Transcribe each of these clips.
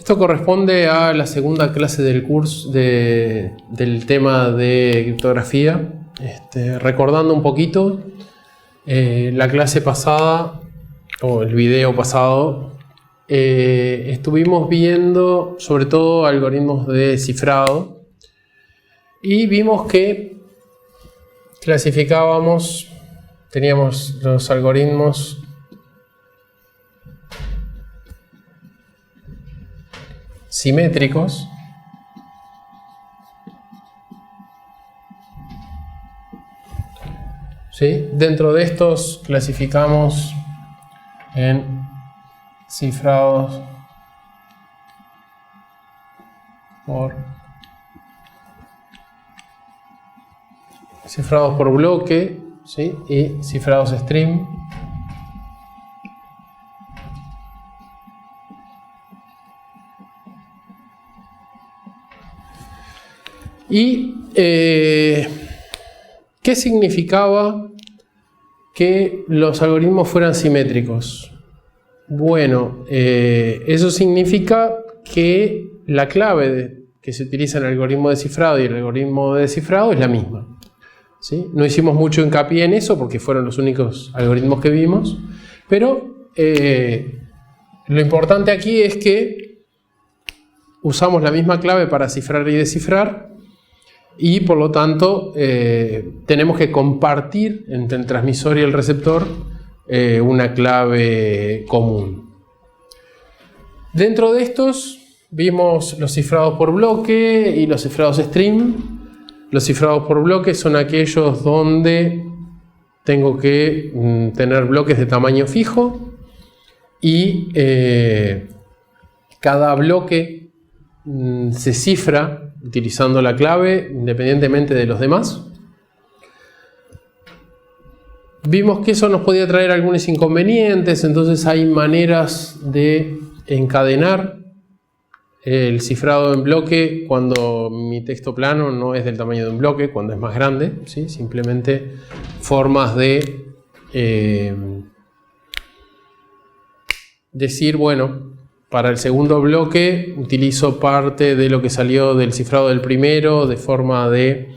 Esto corresponde a la segunda clase del curso del tema de criptografía. Recordando un poquito, la clase pasada, o el video pasado, estuvimos viendo sobre todo algoritmos de descifrado y vimos que clasificábamos, teníamos los algoritmos simétricos, ¿sí? Dentro de estos clasificamos en cifrados por bloque, ¿sí? Y cifrados stream. Y ¿qué significaba que los algoritmos fueran simétricos? Bueno, eso significa que la clave que se utiliza en el algoritmo de descifrado y el algoritmo de descifrado es la misma, ¿sí? No hicimos mucho hincapié en eso porque fueron los únicos algoritmos que vimos, pero lo importante aquí es que usamos la misma clave para cifrar y descifrar. Y por lo tanto tenemos que compartir entre el transmisor y el receptor una clave común. Dentro de estos vimos los cifrados por bloque y los cifrados stream. Los cifrados por bloque son aquellos donde tengo que tener bloques de tamaño fijo y cada bloque se cifra utilizando la clave independientemente de los demás. Vimos que eso nos podía traer algunos inconvenientes, entonces hay maneras de encadenar el cifrado en bloque cuando mi texto plano no es del tamaño de un bloque, cuando es más grande, ¿sí? Simplemente formas de decir, bueno, para el segundo bloque utilizo parte de lo que salió del cifrado del primero, de forma de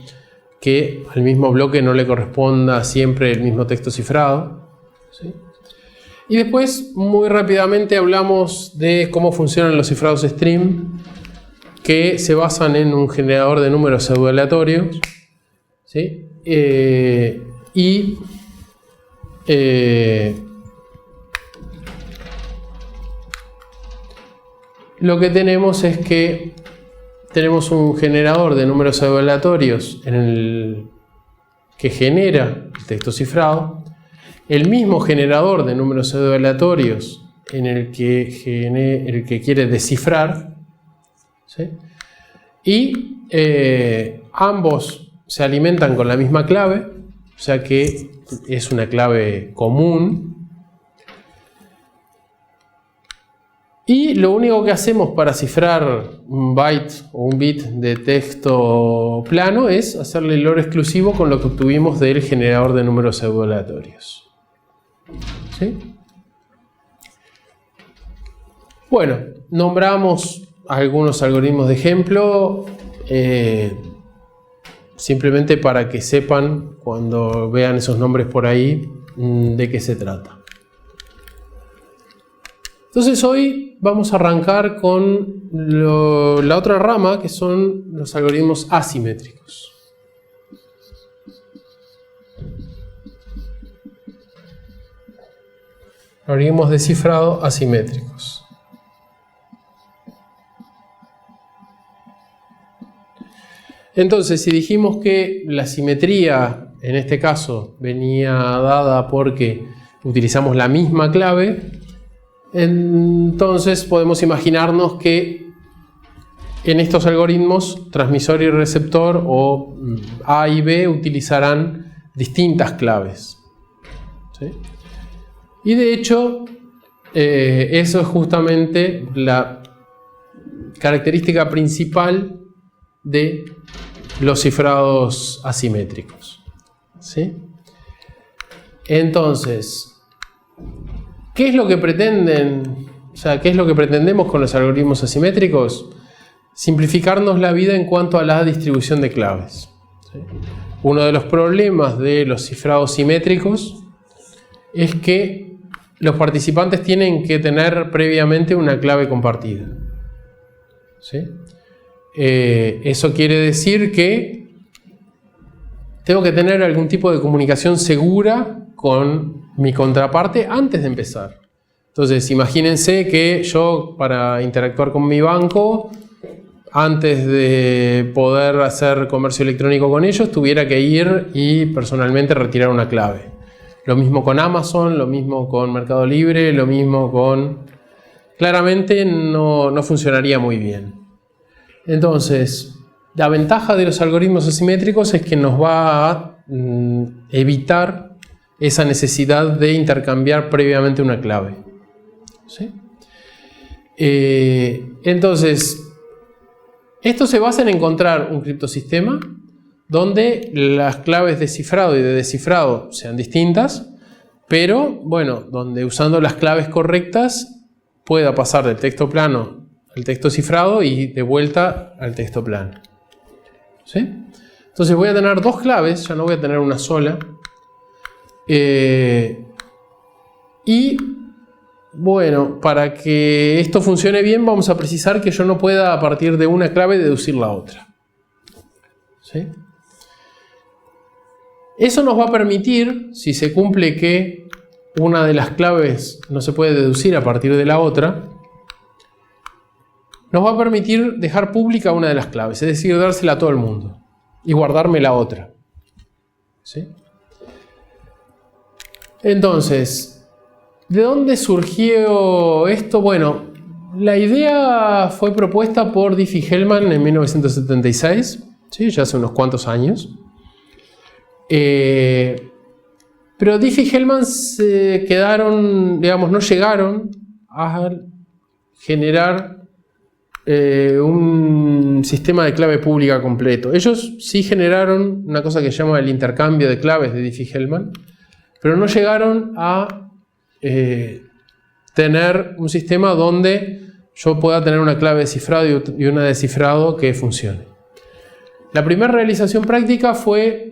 que al mismo bloque no le corresponda siempre el mismo texto cifrado, ¿sí? Y después, muy rápidamente, hablamos de cómo funcionan los cifrados stream, que se basan en un generador de números pseudoaleatorios, ¿sí? Lo que tenemos es que tenemos un generador de números pseudoaleatorios que genera el texto cifrado, el mismo generador de números pseudoaleatorios en el que quiere descifrar, ¿sí? Y ambos se alimentan con la misma clave, o sea que es una clave común. Y lo único que hacemos para cifrar un byte o un bit de texto plano es hacerle el OR exclusivo con lo que obtuvimos del generador de números pseudoaleatorios, ¿sí? Bueno, nombramos algunos algoritmos de ejemplo, simplemente para que sepan cuando vean esos nombres por ahí de qué se trata. Entonces hoy vamos a arrancar con la otra rama, que son los algoritmos asimétricos. Algoritmos de cifrado asimétricos. Entonces, si dijimos que la simetría, en este caso, venía dada porque utilizamos la misma clave, entonces podemos imaginarnos que en estos algoritmos transmisor y receptor o A y B utilizarán distintas claves, ¿sí? Y de hecho eso es justamente la característica principal de los cifrados asimétricos, ¿sí? Entonces, ¿qué es lo que pretenden O sea, ¿qué es lo que pretendemos con los algoritmos asimétricos? Simplificarnos la vida en cuanto a la distribución de claves. ¿Sí? Uno de los problemas de los cifrados simétricos es que los participantes tienen que tener previamente una clave compartida. ¿Sí? Eso quiere decir que tengo que tener algún tipo de comunicación segura con mi contraparte antes de empezar. Entonces, imagínense que yo, para interactuar con mi banco, antes de poder hacer comercio electrónico con ellos, tuviera que ir y personalmente retirar una clave. Lo mismo con Amazon, lo mismo con Mercado Libre, lo mismo con... Claramente no funcionaría muy bien. Entonces, la ventaja de los algoritmos asimétricos es que nos va a evitar esa necesidad de intercambiar previamente una clave. ¿Sí? Entonces, esto se basa en encontrar un criptosistema donde las claves de cifrado y de descifrado sean distintas, pero bueno, donde usando las claves correctas pueda pasar del texto plano al texto cifrado y de vuelta al texto plano. ¿Sí? Entonces voy a tener dos claves, ya no voy a tener una sola. Y bueno, para que esto funcione bien vamos a precisar que yo no pueda a partir de una clave deducir la otra. ¿Sí? Eso nos va a permitir, si se cumple que una de las claves no se puede deducir a partir de la otra, nos va a permitir dejar pública una de las claves, es decir, dársela a todo el mundo y guardarme la otra. ¿Sí? Entonces, ¿de dónde surgió esto? Bueno, la idea fue propuesta por Diffie-Hellman en 1976, ¿sí? Ya hace unos cuantos años. Pero Diffie-Hellman se quedaron, digamos, no llegaron a generar un sistema de clave pública completo. Ellos sí generaron una cosa que se llama el intercambio de claves de Diffie-Hellman, pero no llegaron a tener un sistema donde yo pueda tener una clave de cifrado y una de descifrado que funcione. La primera realización práctica fue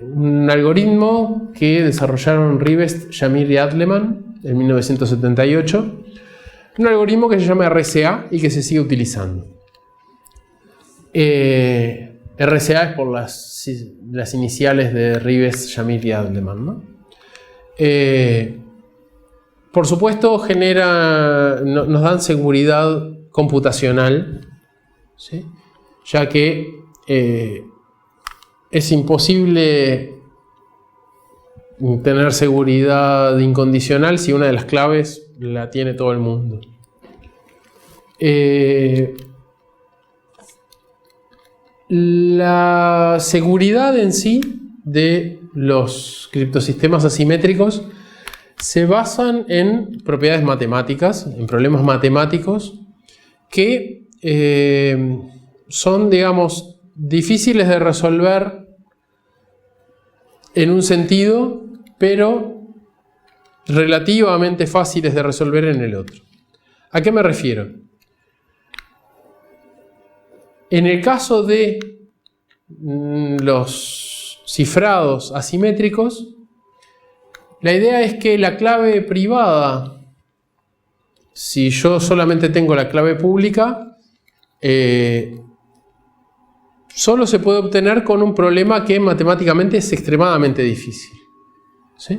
un algoritmo que desarrollaron Rivest, Shamir y Adleman en 1978. Un algoritmo que se llama RSA y que se sigue utilizando. RSA es por las iniciales de Rivest, Shamir y Adleman, ¿no? Por supuesto, nos dan seguridad computacional, ¿sí? Ya que es imposible tener seguridad incondicional si una de las claves la tiene todo el mundo. La seguridad en sí de los criptosistemas asimétricos se basan en propiedades matemáticas, en problemas matemáticos que son, digamos, difíciles de resolver en un sentido, pero relativamente fáciles de resolver en el otro. ¿A qué me refiero? En el caso de los cifrados asimétricos, la idea es que la clave privada, si yo solamente tengo la clave pública, solo se puede obtener con un problema que matemáticamente es extremadamente difícil. ¿Sí?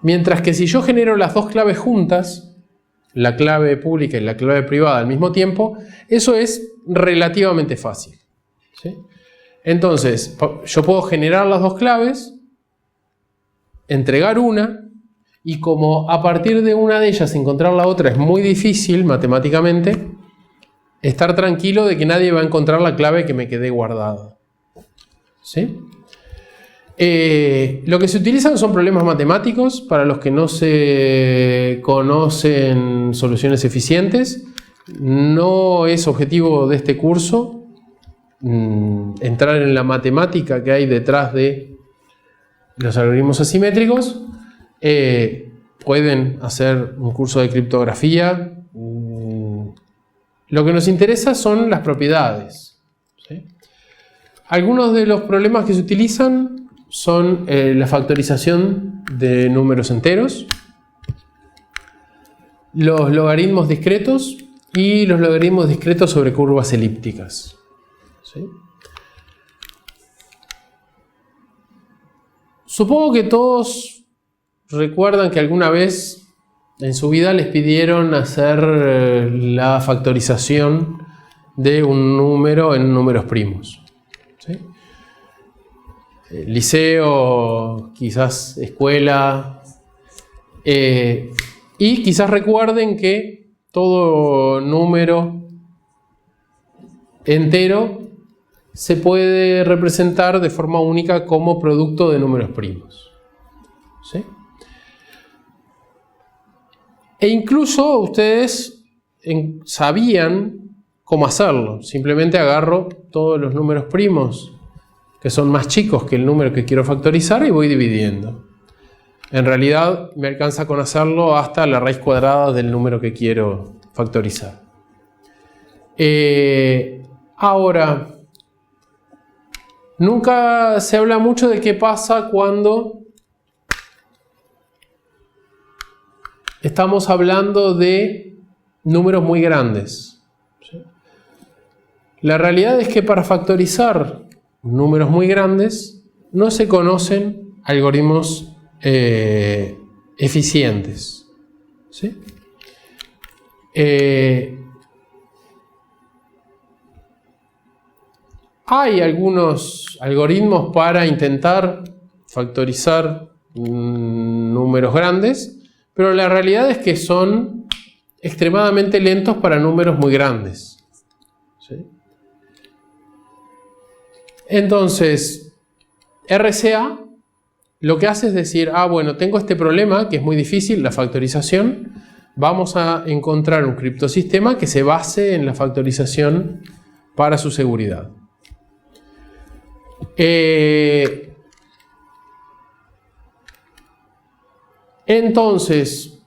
Mientras que si yo genero las dos claves juntas, la clave pública y la clave privada al mismo tiempo, eso es relativamente fácil. ¿Sí? Entonces, yo puedo generar las dos claves, entregar una, y como a partir de una de ellas encontrar la otra es muy difícil matemáticamente, estar tranquilo de que nadie va a encontrar la clave que me quedé guardada. ¿Sí? Lo que se utilizan son problemas matemáticos. Para los que no se conocen soluciones eficientes, no es objetivo de este curso entrar en la matemática que hay detrás de los algoritmos asimétricos. pueden hacer un curso de criptografía. Lo que nos interesa son las propiedades, ¿sí? Algunos de los problemas que se utilizan son la factorización de números enteros, los logaritmos discretos y los logaritmos discretos sobre curvas elípticas, ¿sí? Supongo que todos recuerdan que alguna vez en su vida les pidieron hacer la factorización de un número en números primos, ¿sí? Liceo, quizás escuela, y quizás recuerden que todo número entero se puede representar de forma única como producto de números primos, ¿sí? E incluso ustedes sabían cómo hacerlo. Simplemente agarro todos los números primos que son más chicos que el número que quiero factorizar y voy dividiendo. En realidad me alcanza con hacerlo hasta la raíz cuadrada del número que quiero factorizar. Ahora, nunca se habla mucho de qué pasa cuando estamos hablando de números muy grandes, ¿sí? La realidad es que para factorizar números muy grandes no se conocen algoritmos eficientes, ¿sí? Hay algunos algoritmos para intentar factorizar números grandes, pero la realidad es que son extremadamente lentos para números muy grandes, ¿sí? Entonces, RCA lo que hace es decir, bueno, tengo este problema que es muy difícil, la factorización, vamos a encontrar un criptosistema que se base en la factorización para su seguridad. Entonces,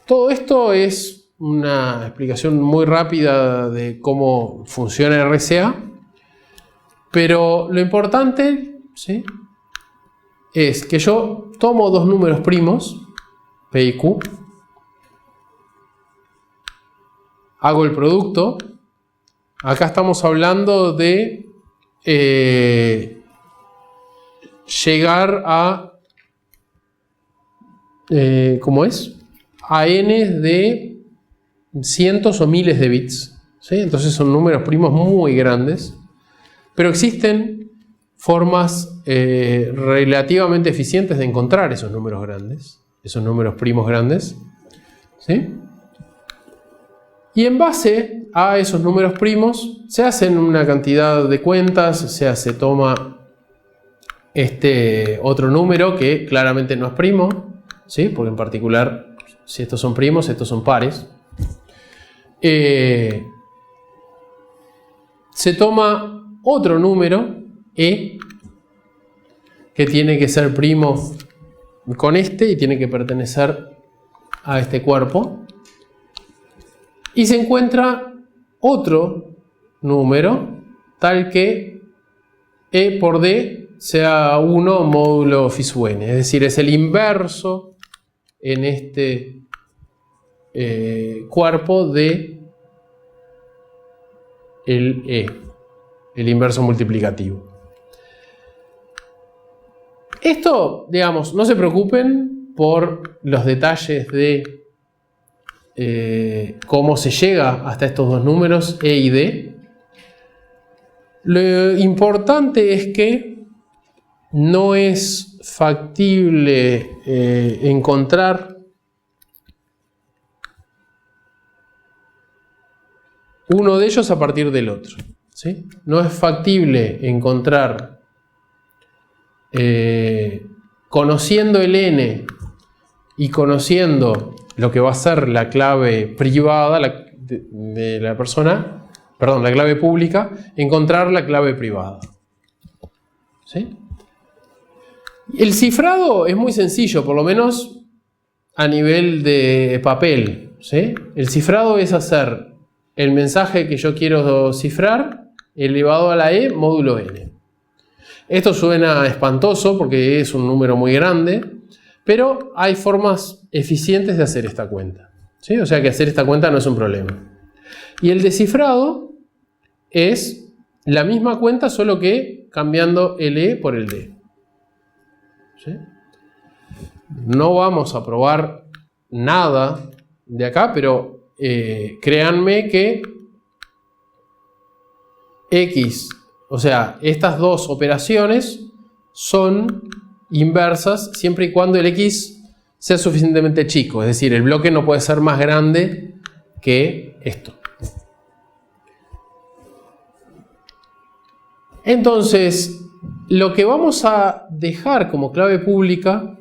todo esto es una explicación muy rápida de cómo funciona RCA, pero lo importante, ¿sí?, es que yo tomo dos números primos, P y Q, hago el producto. Acá estamos hablando de llegar a ¿cómo es? A n de cientos o miles de bits, ¿sí? Entonces son números primos muy grandes, pero existen formas relativamente eficientes de encontrar esos números grandes, esos números primos grandes, ¿sí? Y en base a esos números primos se hacen una cantidad de cuentas, o sea, se toma este otro número que claramente no es primo, ¿sí? Porque en particular, si estos son primos, estos son pares. Se toma otro número, E, que tiene que ser primo con este y tiene que pertenecer a este cuerpo. Y se encuentra otro número, tal que E por D sea 1 módulo φ(n), es decir, es el inverso en este cuerpo de el E, el inverso multiplicativo. Esto, digamos, no se preocupen por los detalles de cómo se llega hasta estos dos números, E y D. Lo importante es que no es factible encontrar uno de ellos a partir del otro, ¿sí? No es factible encontrar, conociendo el n y conociendo lo que va a ser la clave privada de la persona, perdón, la clave pública, encontrar la clave privada, ¿sí? El cifrado es muy sencillo, por lo menos a nivel de papel, ¿sí? El cifrado es hacer el mensaje que yo quiero cifrar elevado a la e módulo n. Esto suena espantoso porque es un número muy grande, pero hay formas eficientes de hacer esta cuenta, ¿sí? O sea que hacer esta cuenta no es un problema. Y el descifrado es la misma cuenta, solo que cambiando el e por el d, ¿sí? No vamos a probar nada de acá, pero créanme que x, o sea, estas dos operaciones son inversas siempre y cuando el x sea suficientemente chico, es decir, el bloque no puede ser más grande que esto. Entonces, lo que vamos a dejar como clave pública,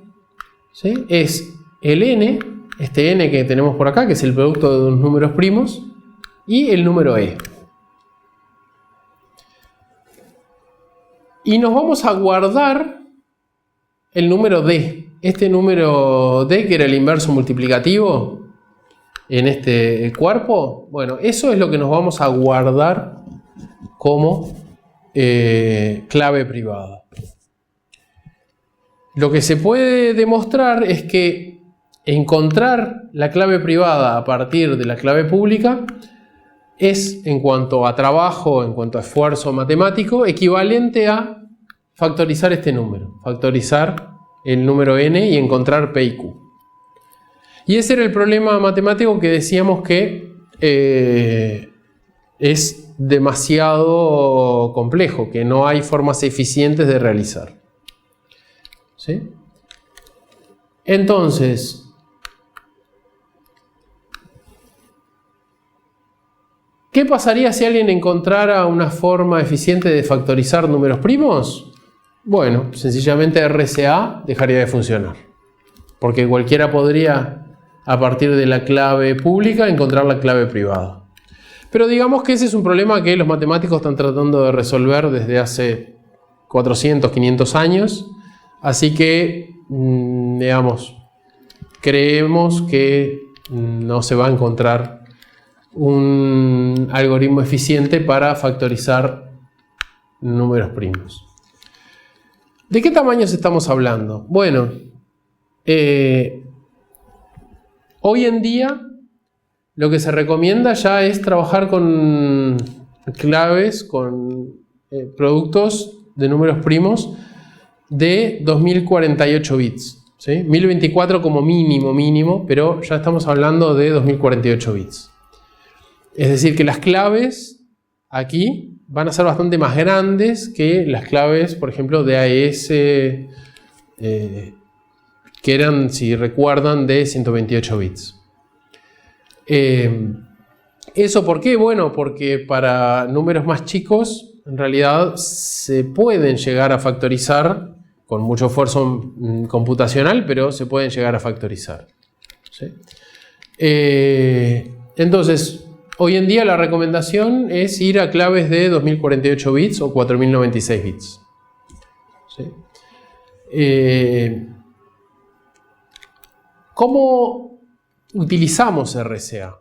¿sí?, es el n, este n que tenemos por acá, que es el producto de los números primos, y el número e. Y nos vamos a guardar el número d. Este número d, que era el inverso multiplicativo en este cuerpo, bueno, eso es lo que nos vamos a guardar como clave privada. Lo que se puede demostrar es que encontrar la clave privada a partir de la clave pública es, en cuanto a trabajo, en cuanto a esfuerzo matemático, equivalente a factorizar este número, factorizar el número n y encontrar p y q. Y ese era el problema matemático que decíamos que es demasiado complejo, que no hay formas eficientes de realizar, ¿sí? Entonces, ¿qué pasaría si alguien encontrara una forma eficiente de factorizar números primos? Bueno, sencillamente RSA dejaría de funcionar, porque cualquiera podría, a partir de la clave pública, encontrar la clave privada. Pero digamos que ese es un problema que los matemáticos están tratando de resolver desde hace 400, 500 años. Así que, digamos, creemos que no se va a encontrar un algoritmo eficiente para factorizar números primos. ¿De qué tamaños estamos hablando? Bueno, hoy en día lo que se recomienda ya es trabajar con claves, con productos de números primos de 2048 bits, ¿sí? 1024 como mínimo, pero ya estamos hablando de 2048 bits. Es decir, que las claves aquí van a ser bastante más grandes que las claves, por ejemplo, de AES, que eran, si recuerdan, de 128 bits. ¿Eso por qué? Bueno, porque para números más chicos, en realidad se pueden llegar a factorizar con mucho esfuerzo computacional, pero se pueden llegar a factorizar, ¿sí? Entonces, hoy en día la recomendación es ir a claves de 2048 bits o 4096 bits, ¿sí? ¿Cómo utilizamos RSA?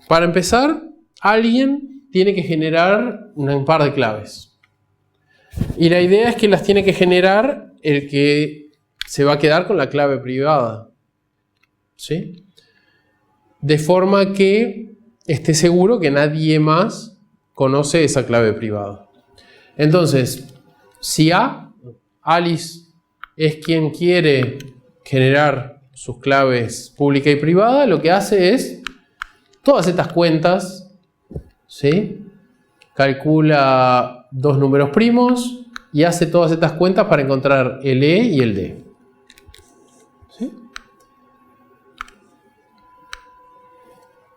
Para empezar, alguien tiene que generar un par de claves. Y la idea es que las tiene que generar el que se va a quedar con la clave privada, ¿sí? De forma que esté seguro que nadie más conoce esa clave privada. Entonces, si Alice es quien quiere generar sus claves pública y privada, lo que hace es todas estas cuentas, ¿sí? Calcula dos números primos y hace todas estas cuentas para encontrar el E y el D, ¿sí?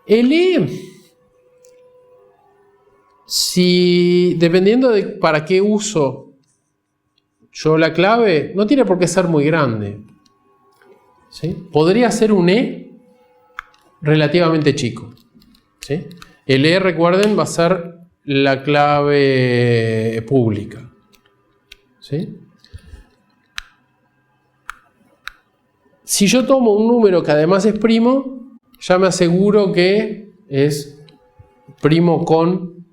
El E, dependiendo de para qué uso yo la clave, no tiene por qué ser muy grande, ¿sí? Podría ser un E relativamente chico, ¿sí? El E, recuerden, va a ser la clave pública, ¿sí? Si yo tomo un número que además es primo, ya me aseguro que es primo con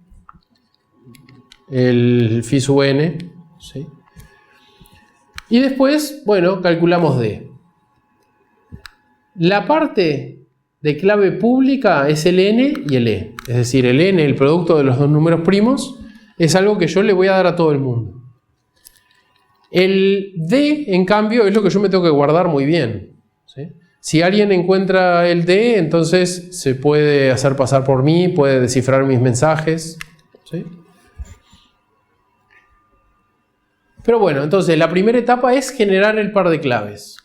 el phi sub n, ¿sí? Y después, bueno, calculamos D. La parte de clave pública es el n y el e. Es decir, el n, el producto de los dos números primos, es algo que yo le voy a dar a todo el mundo. El D, en cambio, es lo que yo me tengo que guardar muy bien, ¿sí? Si alguien encuentra el D, entonces se puede hacer pasar por mí, puede descifrar mis mensajes, ¿sí? Pero bueno, entonces la primera etapa es generar el par de claves.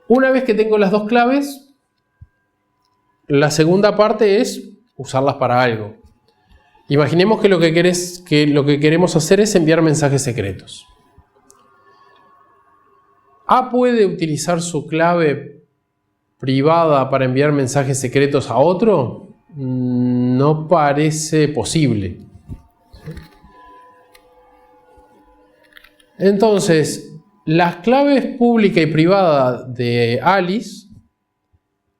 Una vez que tengo las dos claves, la segunda parte es usarlas para algo. Imaginemos que lo que queremos hacer es enviar mensajes secretos. A puede utilizar su clave privada para enviar mensajes secretos a otro. No parece posible. Entonces, las claves pública y privada de Alice,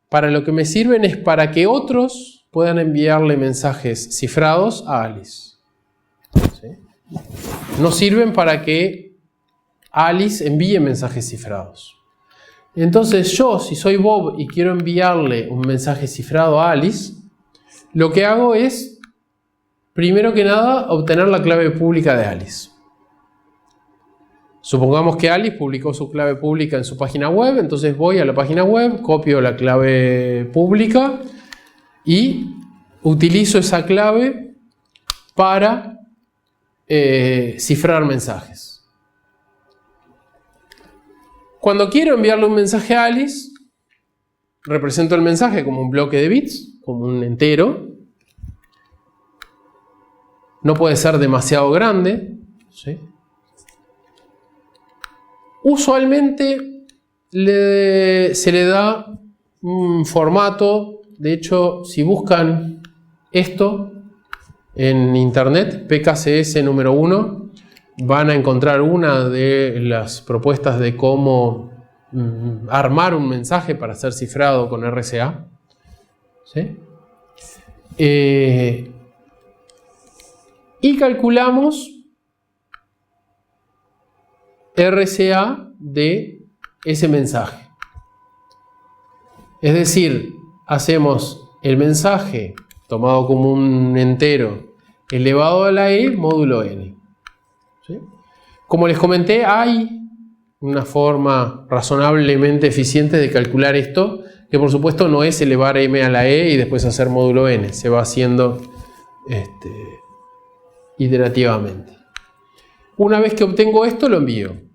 para lo que me sirven es para que otros puedan enviarle mensajes cifrados a Alice, ¿sí? No sirven para que Alice envíe mensajes cifrados. Entonces yo, si soy Bob y quiero enviarle un mensaje cifrado a Alice, lo que hago es, primero que nada, obtener la clave pública de Alice. Supongamos que Alice publicó su clave pública en su página web, entonces voy a la página web, copio la clave pública y utilizo esa clave para cifrar mensajes. Cuando quiero enviarle un mensaje a Alice, represento el mensaje como un bloque de bits, como un entero. No puede ser demasiado grande, ¿sí? Usualmente se le da un formato. De hecho, si buscan esto en internet, PKCS número 1, van a encontrar una de las propuestas de cómo armar un mensaje para ser cifrado con RSA, ¿sí? Y calculamos RSA de ese mensaje. Es decir, hacemos el mensaje tomado como un entero elevado a la e módulo n, ¿sí? Como les comenté, hay una forma razonablemente eficiente de calcular esto, que por supuesto no es elevar m a la e y después hacer módulo n, se va haciendo iterativamente. Una vez que obtengo esto, lo envío.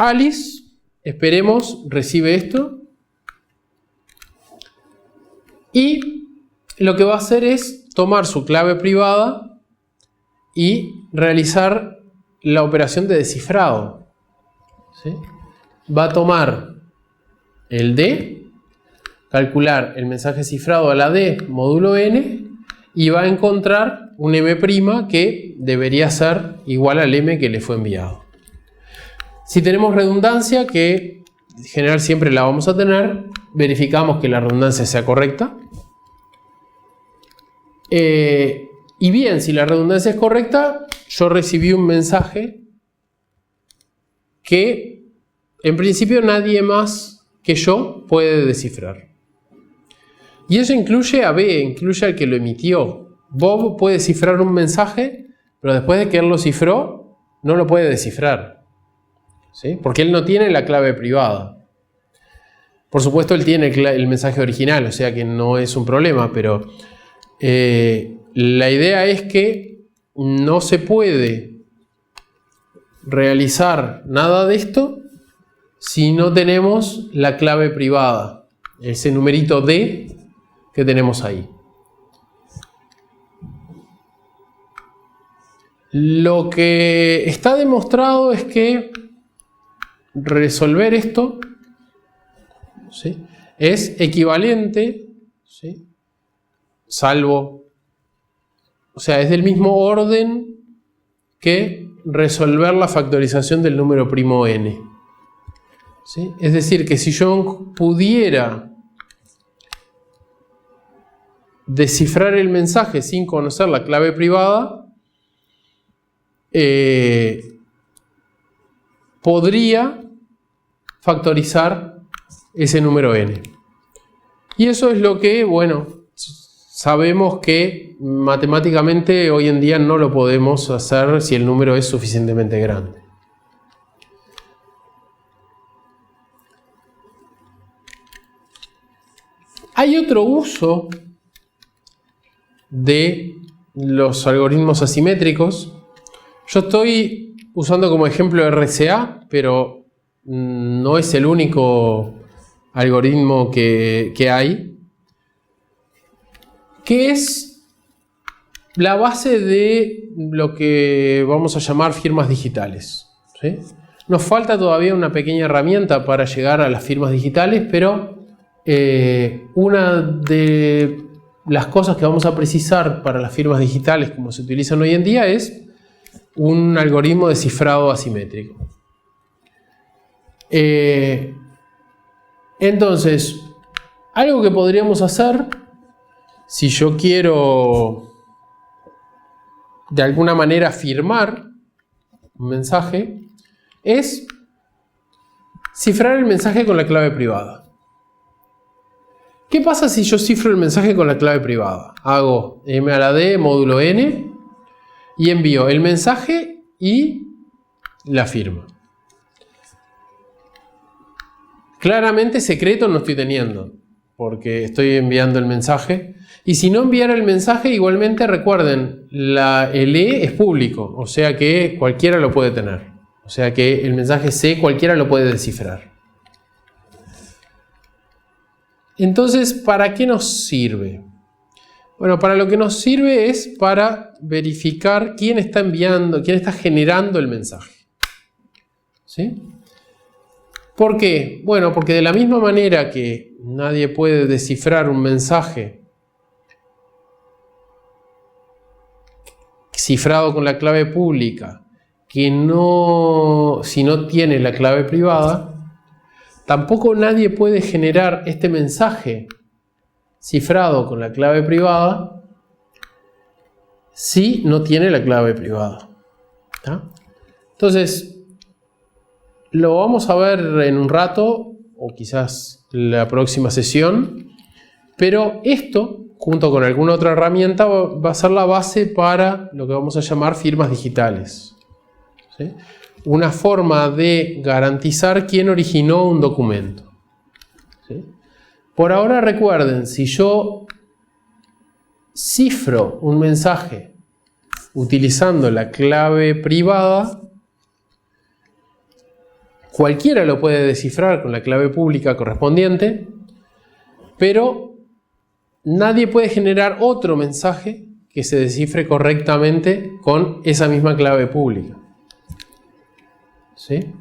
Alice, esperemos, recibe esto y lo que va a hacer es tomar su clave privada y realizar la operación de descifrado, ¿sí? Va a tomar el D, calcular el mensaje cifrado a la D módulo n y va a encontrar un m' que debería ser igual al m que le fue enviado. Si tenemos redundancia, que en general siempre la vamos a tener, verificamos que la redundancia sea correcta. Y bien, si la redundancia es correcta, yo recibí un mensaje que en principio nadie más que yo puede descifrar. Y eso incluye a B, incluye al que lo emitió. Bob puede cifrar un mensaje, pero después de que él lo cifró, no lo puede descifrar, ¿sí? Porque él no tiene la clave privada. Por supuesto, él tiene el mensaje original, o sea que no es un problema, pero la idea es que no se puede realizar nada de esto si no tenemos la clave privada, ese numerito D que tenemos ahí. Lo que está demostrado es que resolver esto, ¿sí?, es equivalente, ¿sí?, salvo, o sea, es del mismo orden que resolver la factorización del número primo n. ¿Sí? Es decir, que si yo pudiera descifrar el mensaje sin conocer la clave privada, podría factorizar ese número n. Y eso es lo que, bueno, sabemos que matemáticamente hoy en día no lo podemos hacer si el número es suficientemente grande. Hay otro uso de los algoritmos asimétricos. Yo estoy usando como ejemplo RCA, pero no es el único algoritmo que hay, que es la base de lo que vamos a llamar firmas digitales. ¿Sí? Nos falta todavía una pequeña herramienta para llegar a las firmas digitales, pero una de las cosas que vamos a precisar para las firmas digitales como se utilizan hoy en día es un algoritmo de cifrado asimétrico. Entonces, algo que podríamos hacer si yo quiero de alguna manera firmar un mensaje es cifrar el mensaje con la clave privada. ¿Qué pasa si yo cifro el mensaje con la clave privada? Hago m a la d módulo n y envío el mensaje y la firma. Claramente secreto no estoy teniendo, porque estoy enviando el mensaje. Y si no enviara el mensaje, igualmente recuerden, el E es público, o sea que cualquiera lo puede tener. O sea que el mensaje C cualquiera lo puede descifrar. Entonces, ¿para qué nos sirve? Bueno, para lo que nos sirve es para verificar quién está enviando, quién está generando el mensaje. ¿Sí? ¿Por qué? Bueno, porque de la misma manera que nadie puede descifrar un mensaje cifrado con la clave pública si no tiene la clave privada, tampoco nadie puede generar este mensaje cifrado con la clave privada si no tiene la clave privada. ¿Tá? Entonces, lo vamos a ver en un rato, o quizás la próxima sesión, pero esto, junto con alguna otra herramienta, va a ser la base para lo que vamos a llamar firmas digitales. ¿Sí? Una forma de garantizar quién originó un documento. ¿Sí? Por ahora recuerden, si yo cifro un mensaje utilizando la clave privada, cualquiera lo puede descifrar con la clave pública correspondiente, pero nadie puede generar otro mensaje que se descifre correctamente con esa misma clave pública. ¿Sí?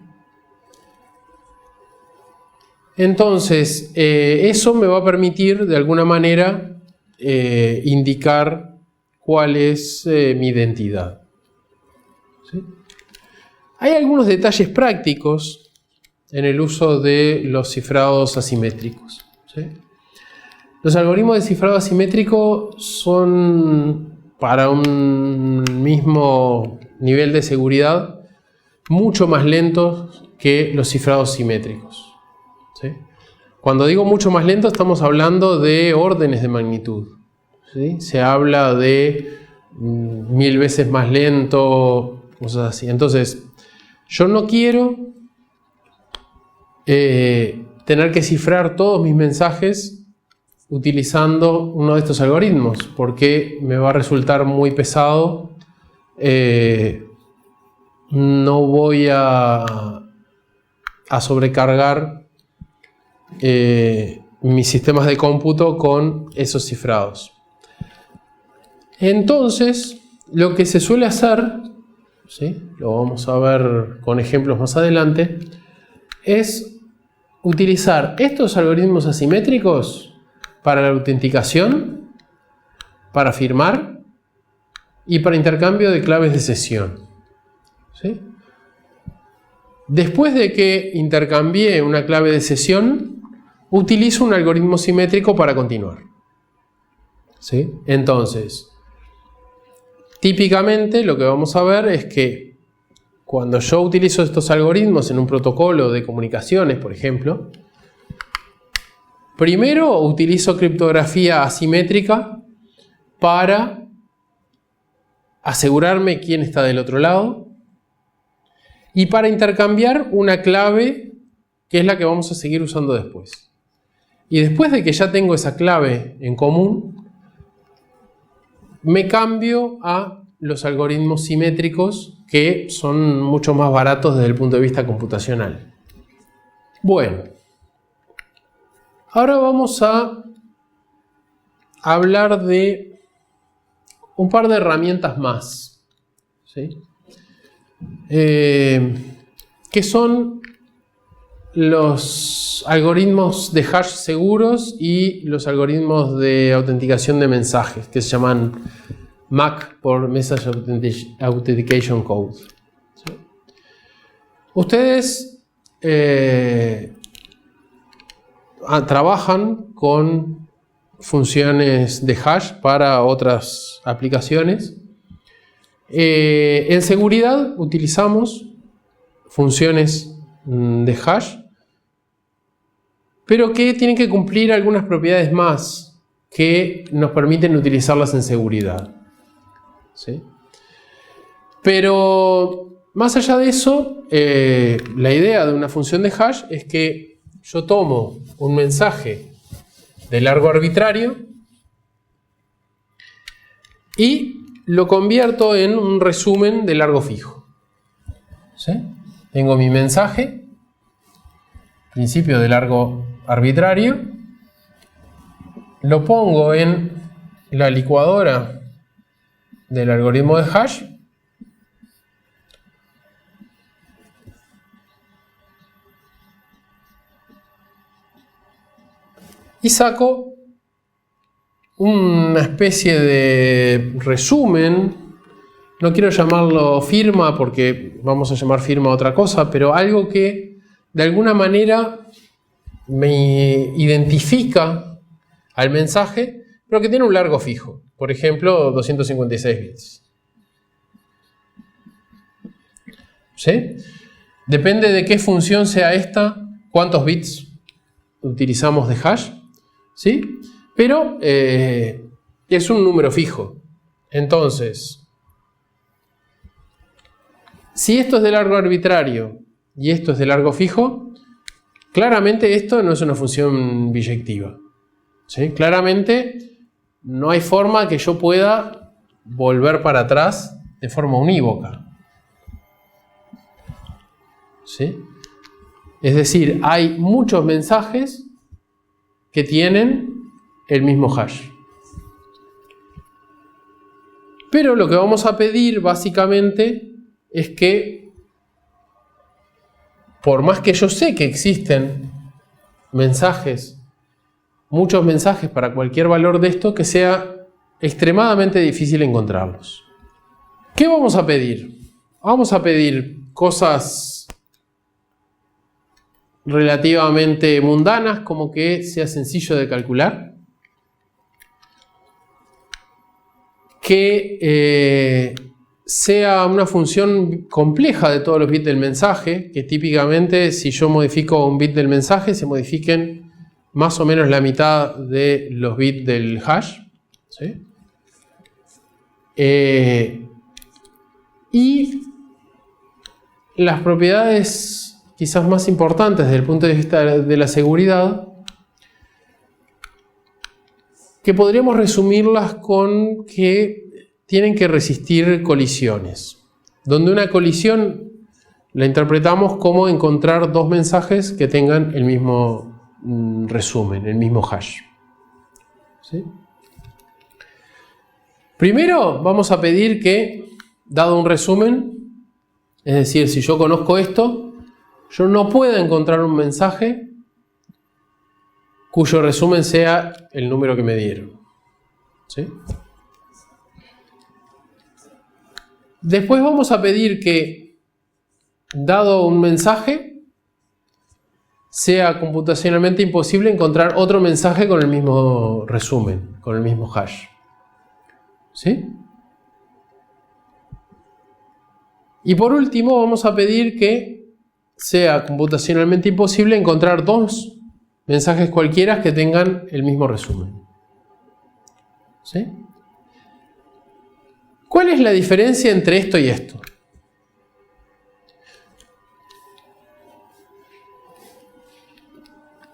Entonces, eso me va a permitir de alguna manera indicar cuál es mi identidad. ¿Sí? Hay algunos detalles prácticos en el uso de los cifrados asimétricos. ¿Sí? Los algoritmos de cifrado asimétrico son, para un mismo nivel de seguridad, mucho más lentos que los cifrados simétricos. ¿Sí? Cuando digo mucho más lento, estamos hablando de órdenes de magnitud. ¿Sí? Se habla de 1000 veces más lento, cosas así. Entonces, yo no quiero tener que cifrar todos mis mensajes utilizando uno de estos algoritmos, porque me va a resultar muy pesado. No voy a sobrecargar mis sistemas de cómputo con esos cifrados. Entonces, lo que se suele hacer, ¿sí? Lo vamos a ver con ejemplos más adelante, es utilizar estos algoritmos asimétricos para la autenticación, para firmar y para intercambio de claves de sesión. ¿Sí? Después de que intercambié una clave de sesión, utilizo un algoritmo simétrico para continuar. ¿Sí? Entonces, típicamente lo que vamos a ver es que cuando yo utilizo estos algoritmos en un protocolo de comunicaciones, por ejemplo, primero utilizo criptografía asimétrica para asegurarme quién está del otro lado y para intercambiar una clave que es la que vamos a seguir usando después. Y después de que ya tengo esa clave en común, me cambio a los algoritmos simétricos que son mucho más baratos desde el punto de vista computacional. Bueno, ahora vamos a hablar de un par de herramientas más, ¿sí? Que son los algoritmos de hash seguros y los algoritmos de autenticación de mensajes, que se llaman MAC, por Message Authentication Code. ¿Sí? Ustedes trabajan con funciones de hash para otras aplicaciones. En seguridad utilizamos funciones de hash, pero que tienen que cumplir algunas propiedades más que nos permiten utilizarlas en seguridad. ¿Sí? Pero más allá de eso, la idea de una función de hash es que yo tomo un mensaje de largo arbitrario y lo convierto en un resumen de largo fijo. ¿Sí? Tengo mi mensaje, principio de largo arbitrario, lo pongo en la licuadora del algoritmo de hash y saco una especie de resumen. No quiero llamarlo firma porque vamos a llamar firma a otra cosa, pero algo que de alguna manera me identifica al mensaje, pero que tiene un largo fijo. Por ejemplo, 256 bits. ¿Sí? Depende de qué función sea esta, cuántos bits utilizamos de hash. ¿Sí? Pero es un número fijo. Entonces, si esto es de largo arbitrario y esto es de largo fijo, claramente esto no es una función biyectiva. ¿Sí? Claramente no hay forma que yo pueda volver para atrás de forma unívoca. ¿Sí? Es decir, hay muchos mensajes que tienen el mismo hash. Pero lo que vamos a pedir básicamente es que, por más que yo sé que existen mensajes, muchos mensajes para cualquier valor de esto, que sea extremadamente difícil encontrarlos. ¿Qué vamos a pedir? Vamos a pedir cosas relativamente mundanas, como que sea sencillo de calcular, que sea una función compleja de todos los bits del mensaje, que típicamente si yo modifico un bit del mensaje se modifiquen más o menos la mitad de los bits del hash. ¿Sí? Y las propiedades quizás más importantes desde el punto de vista de la seguridad, que podríamos resumirlas con que tienen que resistir colisiones, donde una colisión la interpretamos como encontrar dos mensajes que tengan el mismo resumen, el mismo hash. ¿Sí? Primero vamos a pedir que, dado un resumen, es decir, si yo conozco esto, yo no puedo encontrar un mensaje cuyo resumen sea el número que me dieron. ¿Sí? Después vamos a pedir que dado un mensaje, sea computacionalmente imposible encontrar otro mensaje con el mismo resumen, con el mismo hash. ¿Sí? Y por último, vamos a pedir que sea computacionalmente imposible encontrar dos mensajes cualquiera que tengan el mismo resumen. ¿Sí? ¿Cuál es la diferencia entre esto y esto?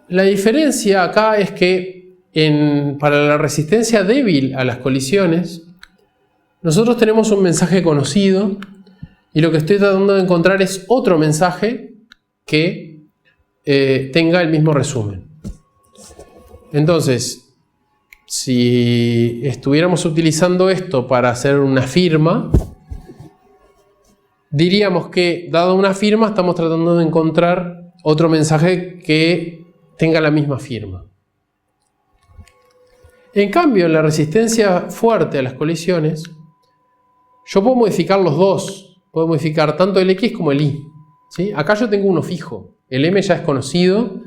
La diferencia acá es que para la resistencia débil a las colisiones, nosotros tenemos un mensaje conocido y lo que estoy tratando de encontrar es otro mensaje que tenga el mismo resumen. Entonces, si estuviéramos utilizando esto para hacer una firma, diríamos que, dado una firma, estamos tratando de encontrar otro mensaje que tenga la misma firma. En cambio, en la resistencia fuerte a las colisiones, yo puedo modificar los dos. Puedo modificar tanto el X como el Y. ¿Sí? Acá yo tengo uno fijo. El M ya es conocido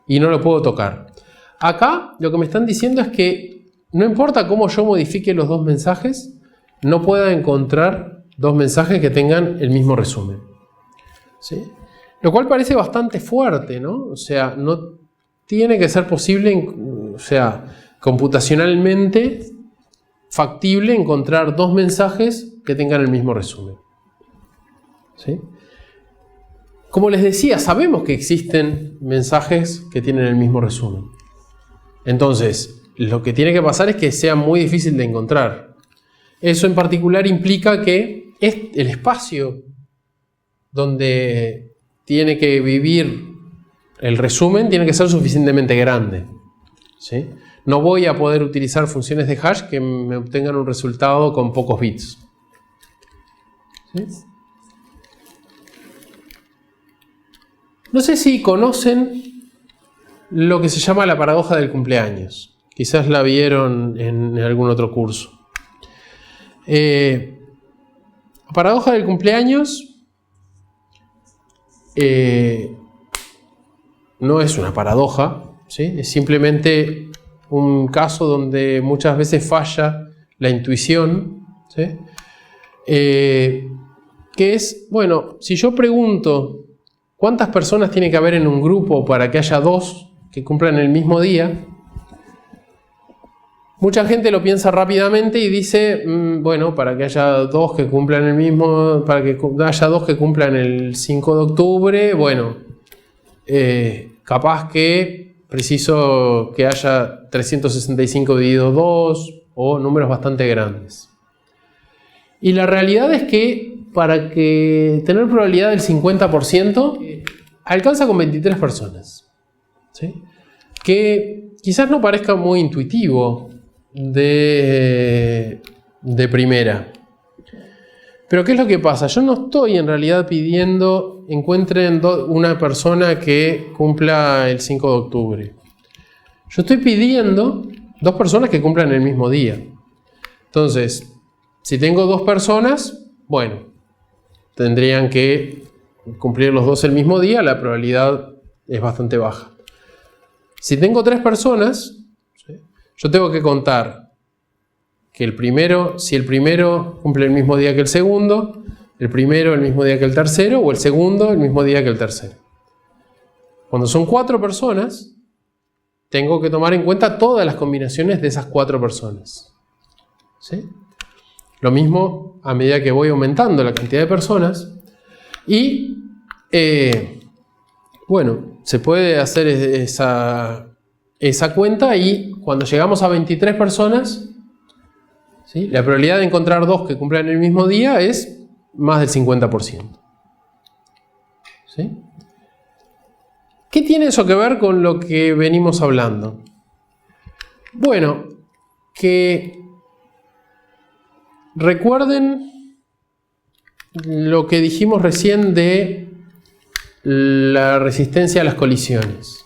y no lo puedo tocar. Acá lo que me están diciendo es que no importa cómo yo modifique los dos mensajes, no pueda encontrar dos mensajes que tengan el mismo resumen. ¿Sí? Lo cual parece bastante fuerte, ¿no? O sea, no tiene que ser posible, o sea, computacionalmente factible encontrar dos mensajes que tengan el mismo resumen. ¿Sí? Como les decía, sabemos que existen mensajes que tienen el mismo resumen. Entonces, lo que tiene que pasar es que sea muy difícil de encontrar. Eso en particular implica que el espacio donde tiene que vivir el resumen tiene que ser suficientemente grande. ¿Sí? No voy a poder utilizar funciones de hash que me obtengan un resultado con pocos bits. ¿Sí? No sé si conocen lo que se llama la paradoja del cumpleaños. Quizás la vieron en algún otro curso. La paradoja del cumpleaños no es una paradoja, ¿sí? Es simplemente un caso donde muchas veces falla la intuición, ¿sí? Que es, bueno, si yo pregunto ¿cuántas personas tiene que haber en un grupo para que haya dos que cumplan el mismo día? Mucha gente lo piensa rápidamente y dice, bueno, para que haya dos que cumplan el mismo, para que haya dos que cumplan el 5 de octubre, bueno, capaz que preciso que haya 365 dividido 2 o números bastante grandes. Y la realidad es que para que tener probabilidad del 50%, alcanza con 23 personas. ¿Sí? Que quizás no parezca muy intuitivo de primera. Pero ¿qué es lo que pasa? Yo no estoy en realidad pidiendo encuentren una persona que cumpla el 5 de octubre. Yo estoy pidiendo dos personas que cumplan el mismo día. Entonces, si tengo dos personas, bueno, tendrían que cumplir los dos el mismo día, la probabilidad es bastante baja. Si tengo tres personas, ¿sí? Yo tengo que contar que si el primero cumple el mismo día que el segundo, el primero el mismo día que el tercero, o el segundo el mismo día que el tercero. Cuando son cuatro personas, tengo que tomar en cuenta todas las combinaciones de esas cuatro personas. ¿Sí? Lo mismo a medida que voy aumentando la cantidad de personas. Y, bueno, se puede hacer esa cuenta y cuando llegamos a 23 personas, ¿sí? La probabilidad de encontrar dos que cumplan el mismo día es más del 50%. ¿Sí? ¿Qué tiene eso que ver con lo que venimos hablando? Bueno, que recuerden lo que dijimos recién de la resistencia a las colisiones.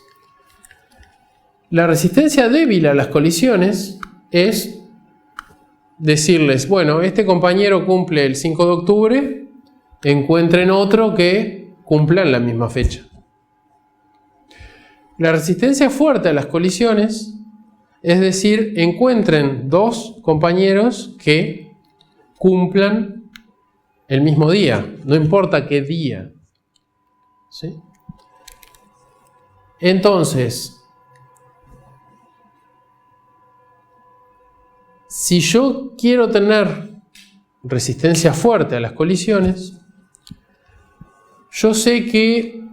La resistencia débil a las colisiones es decirles, bueno, este compañero cumple el 5 de octubre, encuentren otro que cumplan la misma fecha. La resistencia fuerte a las colisiones, es decir, encuentren dos compañeros que cumplan el mismo día, no importa qué día. ¿Sí? Entonces, si yo quiero tener resistencia fuerte a las colisiones, yo sé que,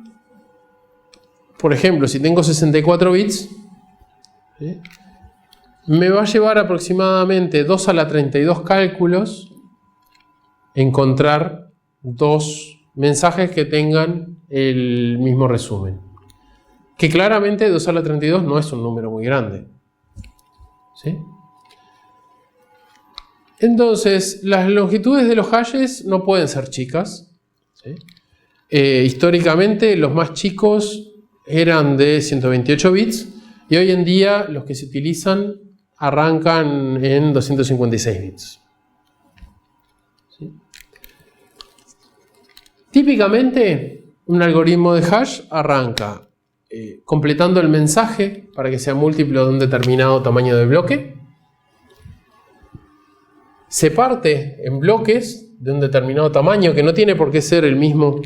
por ejemplo, si tengo 64 bits, ¿sí?, me va a llevar aproximadamente 2 a la 32 cálculos encontrar dos mensajes que tengan el mismo resumen. Que claramente 2 a la 32 no es un número muy grande. ¿Sí? Entonces, las longitudes de los hashes no pueden ser chicas. ¿Sí? Históricamente, los más chicos eran de 128 bits y hoy en día los que se utilizan arrancan en 256 bits. ¿Sí? Típicamente, un algoritmo de hash arranca completando el mensaje para que sea múltiplo de un determinado tamaño de bloque. Se parte en bloques de un determinado tamaño que no tiene por qué ser el mismo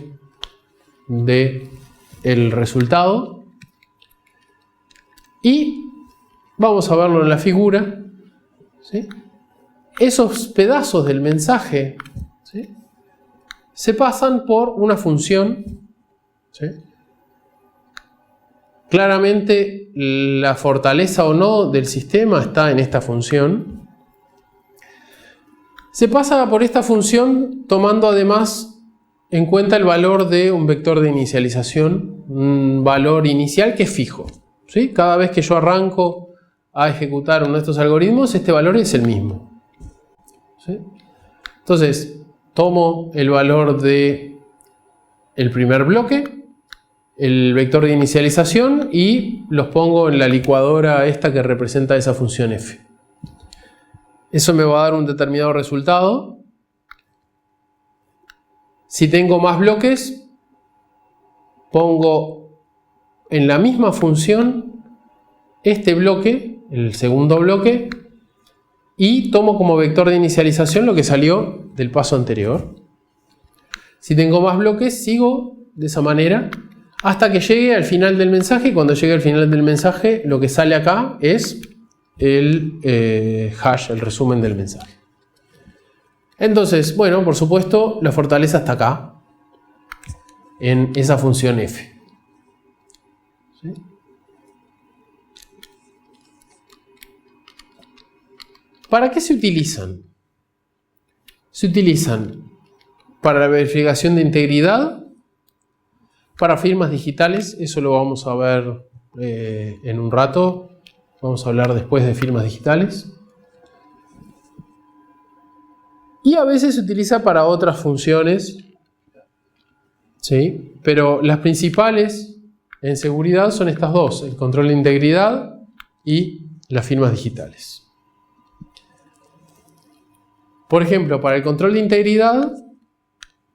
del resultado. Y vamos a verlo en la figura. ¿Sí? Esos pedazos del mensaje, ¿sí?, se pasan por una función. ¿Sí? Claramente la fortaleza o no del sistema está en esta función. Se pasa por esta función tomando además en cuenta el valor de un vector de inicialización, un valor inicial que es fijo. ¿Sí? Cada vez que yo arranco a ejecutar uno de estos algoritmos, este valor es el mismo. ¿Sí? Entonces, tomo el valor del primer bloque, el vector de inicialización, y los pongo en la licuadora esta que representa esa función f. Eso me va a dar un determinado resultado. Si tengo más bloques, pongo en la misma función este bloque, el segundo bloque, y tomo como vector de inicialización lo que salió del paso anterior. Si tengo más bloques, sigo de esa manera hasta que llegue al final del mensaje. Y cuando llegue al final del mensaje, lo que sale acá es el hash, el resumen del mensaje. Entonces, bueno, por supuesto, la fortaleza está acá, en esa función f. ¿Sí? ¿Para qué se utilizan? Se utilizan para la verificación de integridad, para firmas digitales, eso lo vamos a ver en un rato. Vamos a hablar después de firmas digitales. Y a veces se utiliza para otras funciones, ¿sí? Pero las principales en seguridad son estas dos: el control de integridad y las firmas digitales. Por ejemplo, para el control de integridad,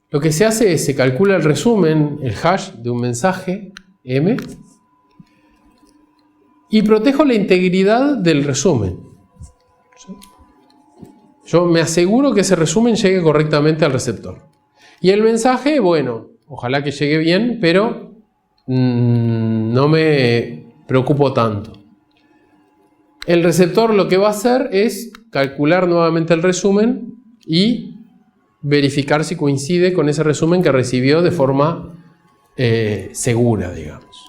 lo que se hace es se calcula el resumen, el hash de un mensaje M, y protejo la integridad del resumen. ¿Sí? Yo me aseguro que ese resumen llegue correctamente al receptor. Y el mensaje, bueno, ojalá que llegue bien, pero no me preocupo tanto. El receptor lo que va a hacer es calcular nuevamente el resumen y verificar si coincide con ese resumen que recibió de forma segura, digamos.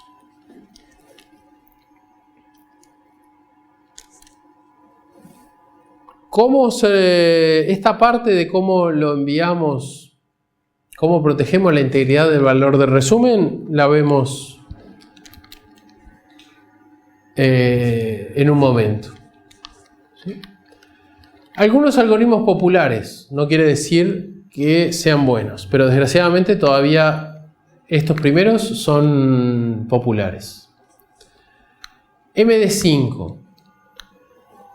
Esta parte de cómo lo enviamos, cómo protegemos la integridad del valor del resumen, la vemos en un momento. ¿Sí? Algunos algoritmos populares, no quiere decir que sean buenos, pero desgraciadamente todavía estos primeros son populares. MD5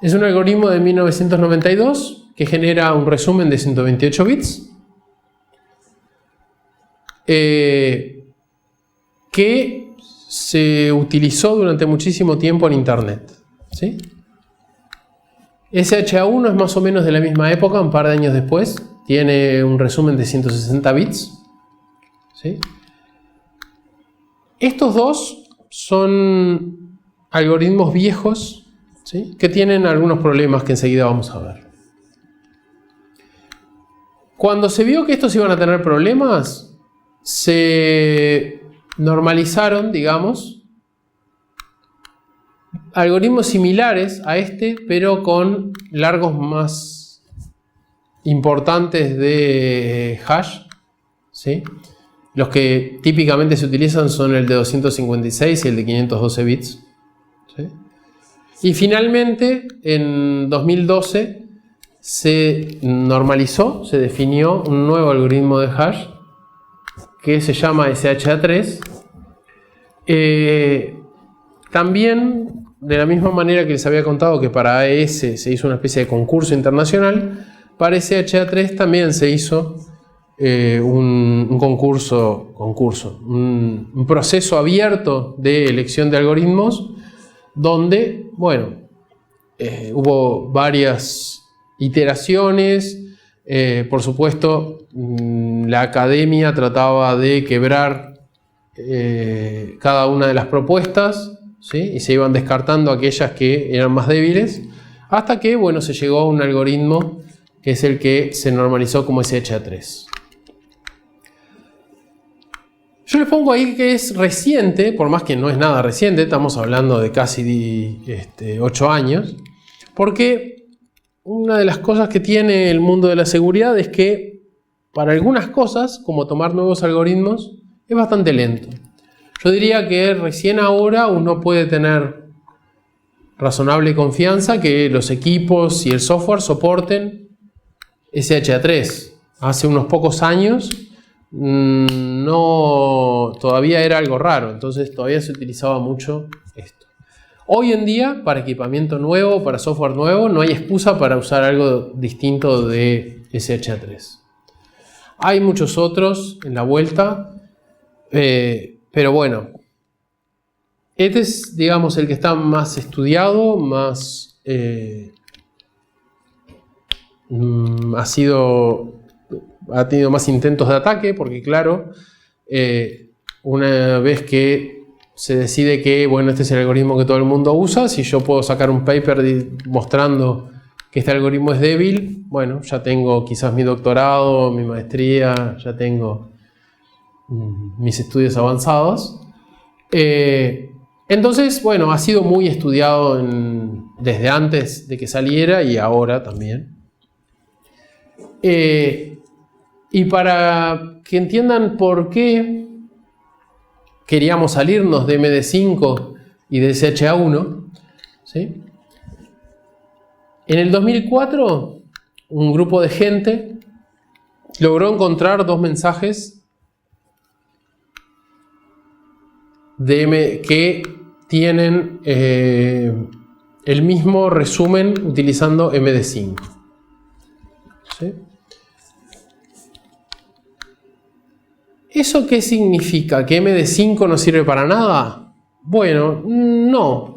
es un algoritmo de 1992 que genera un resumen de 128 bits. que se utilizó durante muchísimo tiempo en Internet, ¿sí? SHA-1 es más o menos de la misma época, un par de años después. Tiene un resumen de 160 bits, ¿sí? Estos dos son algoritmos viejos, ¿sí? Que tienen algunos problemas que enseguida vamos a ver. Cuando se vio que estos iban a tener problemas, se normalizaron, digamos, algoritmos similares a este, pero con largos más importantes de hash, ¿sí? Los que típicamente se utilizan son el de 256 y el de 512 bits, ¿sí? Y finalmente, en 2012, se normalizó, se definió un nuevo algoritmo de hash que se llama SHA-3. También, de la misma manera que les había contado que para AES se hizo una especie de concurso internacional, para SHA-3 también se hizo un proceso abierto de elección de algoritmos donde, bueno, hubo varias iteraciones. Por supuesto, la academia trataba de quebrar cada una de las propuestas, ¿sí? Y se iban descartando aquellas que eran más débiles, hasta que, bueno, se llegó a un algoritmo que es el que se normalizó como SHA-3. Yo les pongo ahí que es reciente, por más que no es nada reciente, estamos hablando de casi 8 años, porque una de las cosas que tiene el mundo de la seguridad es que para algunas cosas, como tomar nuevos algoritmos, es bastante lento. Yo diría que recién ahora uno puede tener razonable confianza que los equipos y el software soporten SHA-3. Hace unos pocos años todavía era algo raro, entonces todavía se utilizaba mucho esto. Hoy en día, para equipamiento nuevo, para software nuevo, no hay excusa para usar algo distinto de SHA-3. Hay muchos otros en la vuelta, pero bueno, este es, digamos, el que está más estudiado, más ha tenido más intentos de ataque, porque claro, una vez que se decide que, bueno, este es el algoritmo que todo el mundo usa, si yo puedo sacar un paper mostrando que este algoritmo es débil, bueno, ya tengo quizás mi doctorado, mi maestría, ya tengo mis estudios avanzados. Entonces, bueno, ha sido muy estudiado desde antes de que saliera y ahora también. Y para que entiendan por qué queríamos salirnos de MD5 y de SHA-1, ¿sí? En el 2004, un grupo de gente logró encontrar dos mensajes que tienen el mismo resumen utilizando MD5. ¿Sí? ¿Eso qué significa? ¿Que MD5 no sirve para nada? Bueno, no.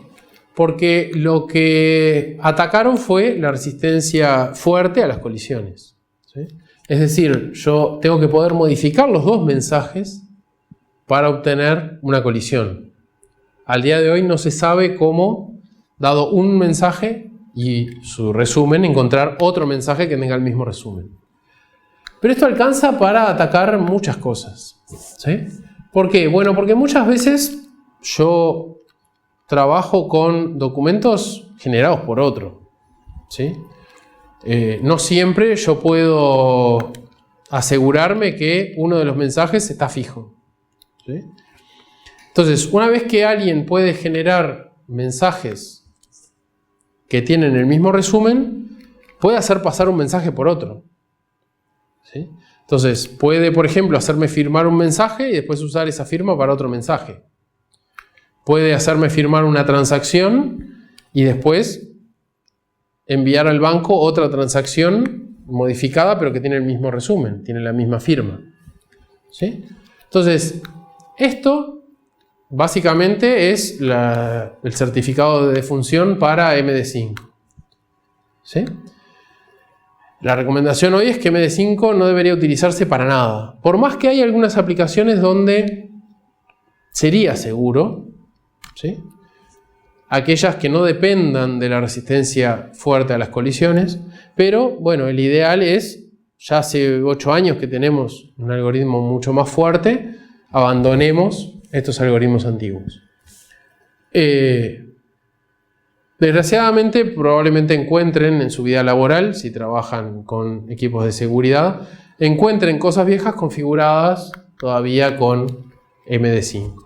Porque lo que atacaron fue la resistencia fuerte a las colisiones, ¿sí? Es decir, yo tengo que poder modificar los dos mensajes para obtener una colisión. Al día de hoy no se sabe cómo, dado un mensaje y su resumen, encontrar otro mensaje que tenga el mismo resumen. Pero esto alcanza para atacar muchas cosas, ¿sí? ¿Por qué? Bueno, porque muchas veces yo trabajo con documentos generados por otro, ¿sí? No siempre yo puedo asegurarme que uno de los mensajes está fijo, ¿sí? Entonces, una vez que alguien puede generar mensajes que tienen el mismo resumen, puede hacer pasar un mensaje por otro, ¿sí? Entonces, puede, por ejemplo, hacerme firmar un mensaje y después usar esa firma para otro mensaje. Puede hacerme firmar una transacción y después enviar al banco otra transacción modificada, pero que tiene el mismo resumen, tiene la misma firma, ¿sí? Entonces, esto básicamente es el certificado de defunción para MD5. ¿Sí? La recomendación hoy es que MD5 no debería utilizarse para nada. Por más que hay algunas aplicaciones donde sería seguro, ¿sí? Aquellas que no dependan de la resistencia fuerte a las colisiones, pero bueno, el ideal es, ya hace 8 años que tenemos un algoritmo mucho más fuerte, abandonemos estos algoritmos antiguos. Desgraciadamente, probablemente encuentren en su vida laboral, si trabajan con equipos de seguridad, encuentren cosas viejas configuradas todavía con MD5.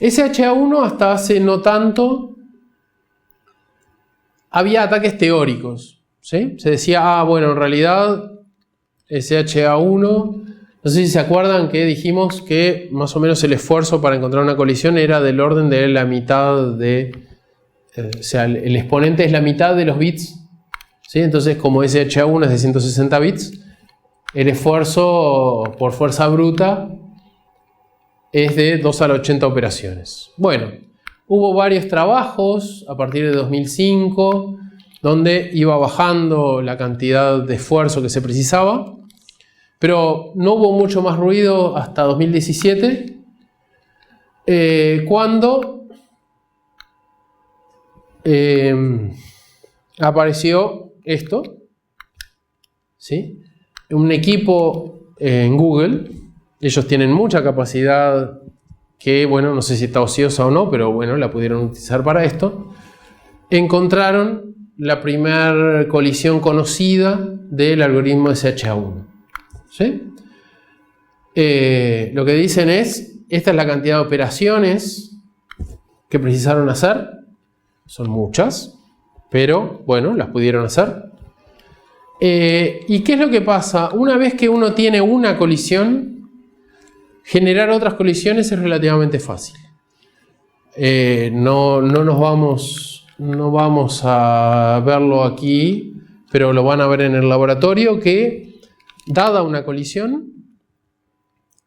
SHA-1 hasta hace no tanto había ataques teóricos, ¿sí? Se decía, bueno, en realidad SHA-1, no sé si se acuerdan que dijimos que más o menos el esfuerzo para encontrar una colisión era del orden de la mitad de... o sea, el exponente es la mitad de los bits, ¿sí? Entonces, como SHA-1 es de 160 bits, el esfuerzo por fuerza bruta es de 2 a la 80 operaciones. Bueno, hubo varios trabajos a partir de 2005 donde iba bajando la cantidad de esfuerzo que se precisaba, pero no hubo mucho más ruido hasta 2017, cuando apareció esto, ¿sí? Un equipo en Google. Ellos tienen mucha capacidad que, bueno, no sé si está ociosa o no, pero bueno, la pudieron utilizar para esto. Encontraron la primera colisión conocida del algoritmo SHA-1. ¿Sí? Lo que dicen es, esta es la cantidad de operaciones que precisaron hacer. Son muchas, pero bueno, las pudieron hacer. ¿Y qué es lo que pasa? Una vez que uno tiene una colisión, generar otras colisiones es relativamente fácil. No vamos a verlo aquí, pero lo van a ver en el laboratorio, que dada una colisión,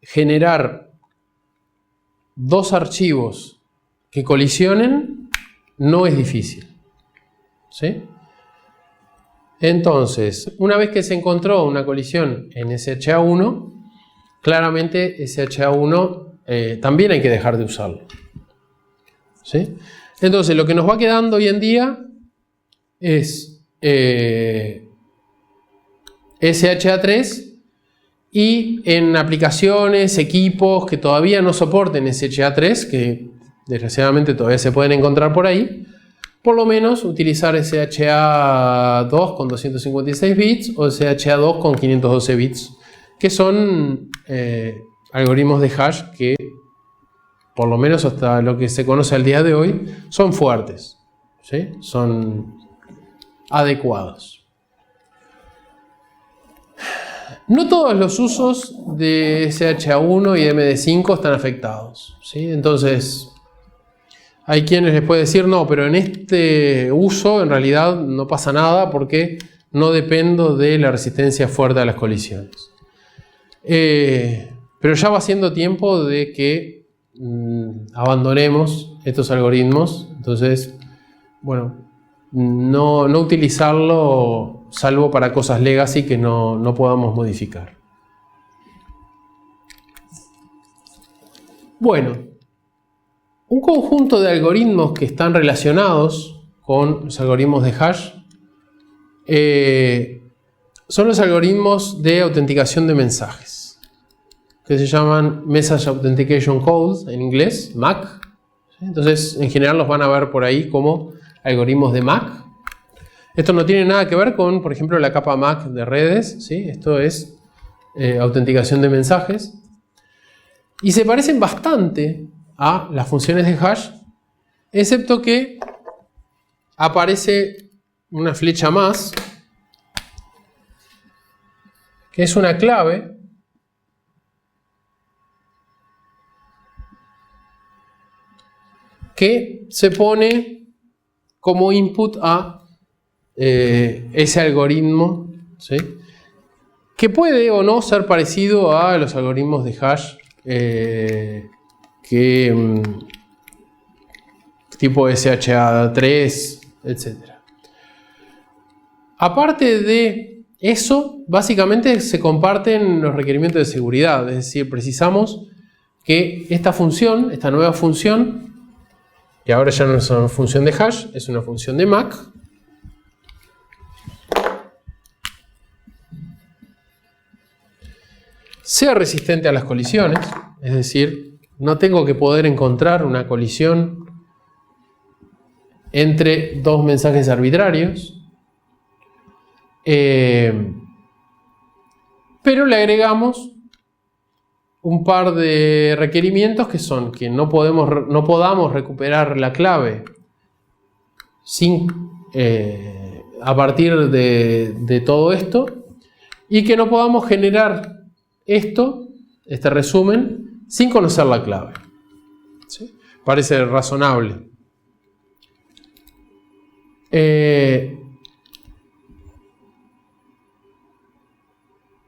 generar dos archivos que colisionen no es difícil, ¿sí? Entonces, una vez que se encontró una colisión en SHA-1, claramente SHA-1 también hay que dejar de usarlo, ¿sí? Entonces, lo que nos va quedando hoy en día es SHA-3, y en aplicaciones, equipos que todavía no soporten SHA-3, que desgraciadamente todavía se pueden encontrar por ahí, por lo menos utilizar SHA-2 con 256 bits o SHA-2 con 512 bits, que son algoritmos de hash que, por lo menos hasta lo que se conoce al día de hoy, son fuertes, ¿sí? Son adecuados. No todos los usos de SHA-1 y de MD5 están afectados, ¿sí? Entonces, hay quienes les pueden decir, no, pero en este uso en realidad no pasa nada porque no dependo de la resistencia fuerte a las colisiones. Pero ya va siendo tiempo de que abandonemos estos algoritmos. Entonces, bueno, no utilizarlo salvo para cosas legacy que no podamos modificar. Bueno, un conjunto de algoritmos que están relacionados con los algoritmos de hash son los algoritmos de autenticación de mensajes, que se llaman Message Authentication Codes en inglés, MAC. Entonces, en general los van a ver por ahí como algoritmos de MAC. Esto no tiene nada que ver con, por ejemplo, la capa MAC de redes, ¿sí? Esto es autenticación de mensajes. Y se parecen bastante a las funciones de hash, excepto que aparece una flecha más, que es una clave que se pone como input a ese algoritmo, ¿sí? Que puede o no ser parecido a los algoritmos de hash que qué tipo SHA-3, etc. Aparte de eso, básicamente se comparten los requerimientos de seguridad, es decir, precisamos que esta función, esta nueva función, que ahora ya no es una función de hash, es una función de MAC, sea resistente a las colisiones, es decir, no tengo que poder encontrar una colisión entre dos mensajes arbitrarios, pero le agregamos un par de requerimientos que son que no podamos recuperar la clave a partir de todo esto, y que no podamos generar este resumen, sin conocer la clave. ¿Sí? Parece razonable.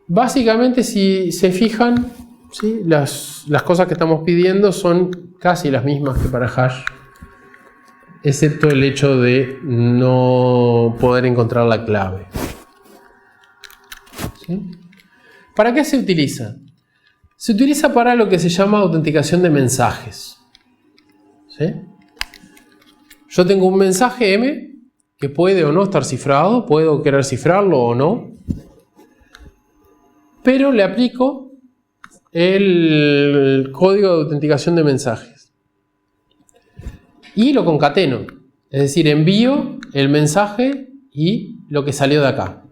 Básicamente, si se fijan, ¿sí? Las cosas que estamos pidiendo son casi las mismas que para hash, excepto el hecho de no poder encontrar la clave. ¿Sí? ¿Para qué se utiliza? Se utiliza para lo que se llama autenticación de mensajes. ¿Sí? Yo tengo un mensaje M que puede o no estar cifrado, puedo querer cifrarlo o no, pero le aplico el código de autenticación de mensajes y lo concateno, es decir, envío el mensaje y lo que salió de acá.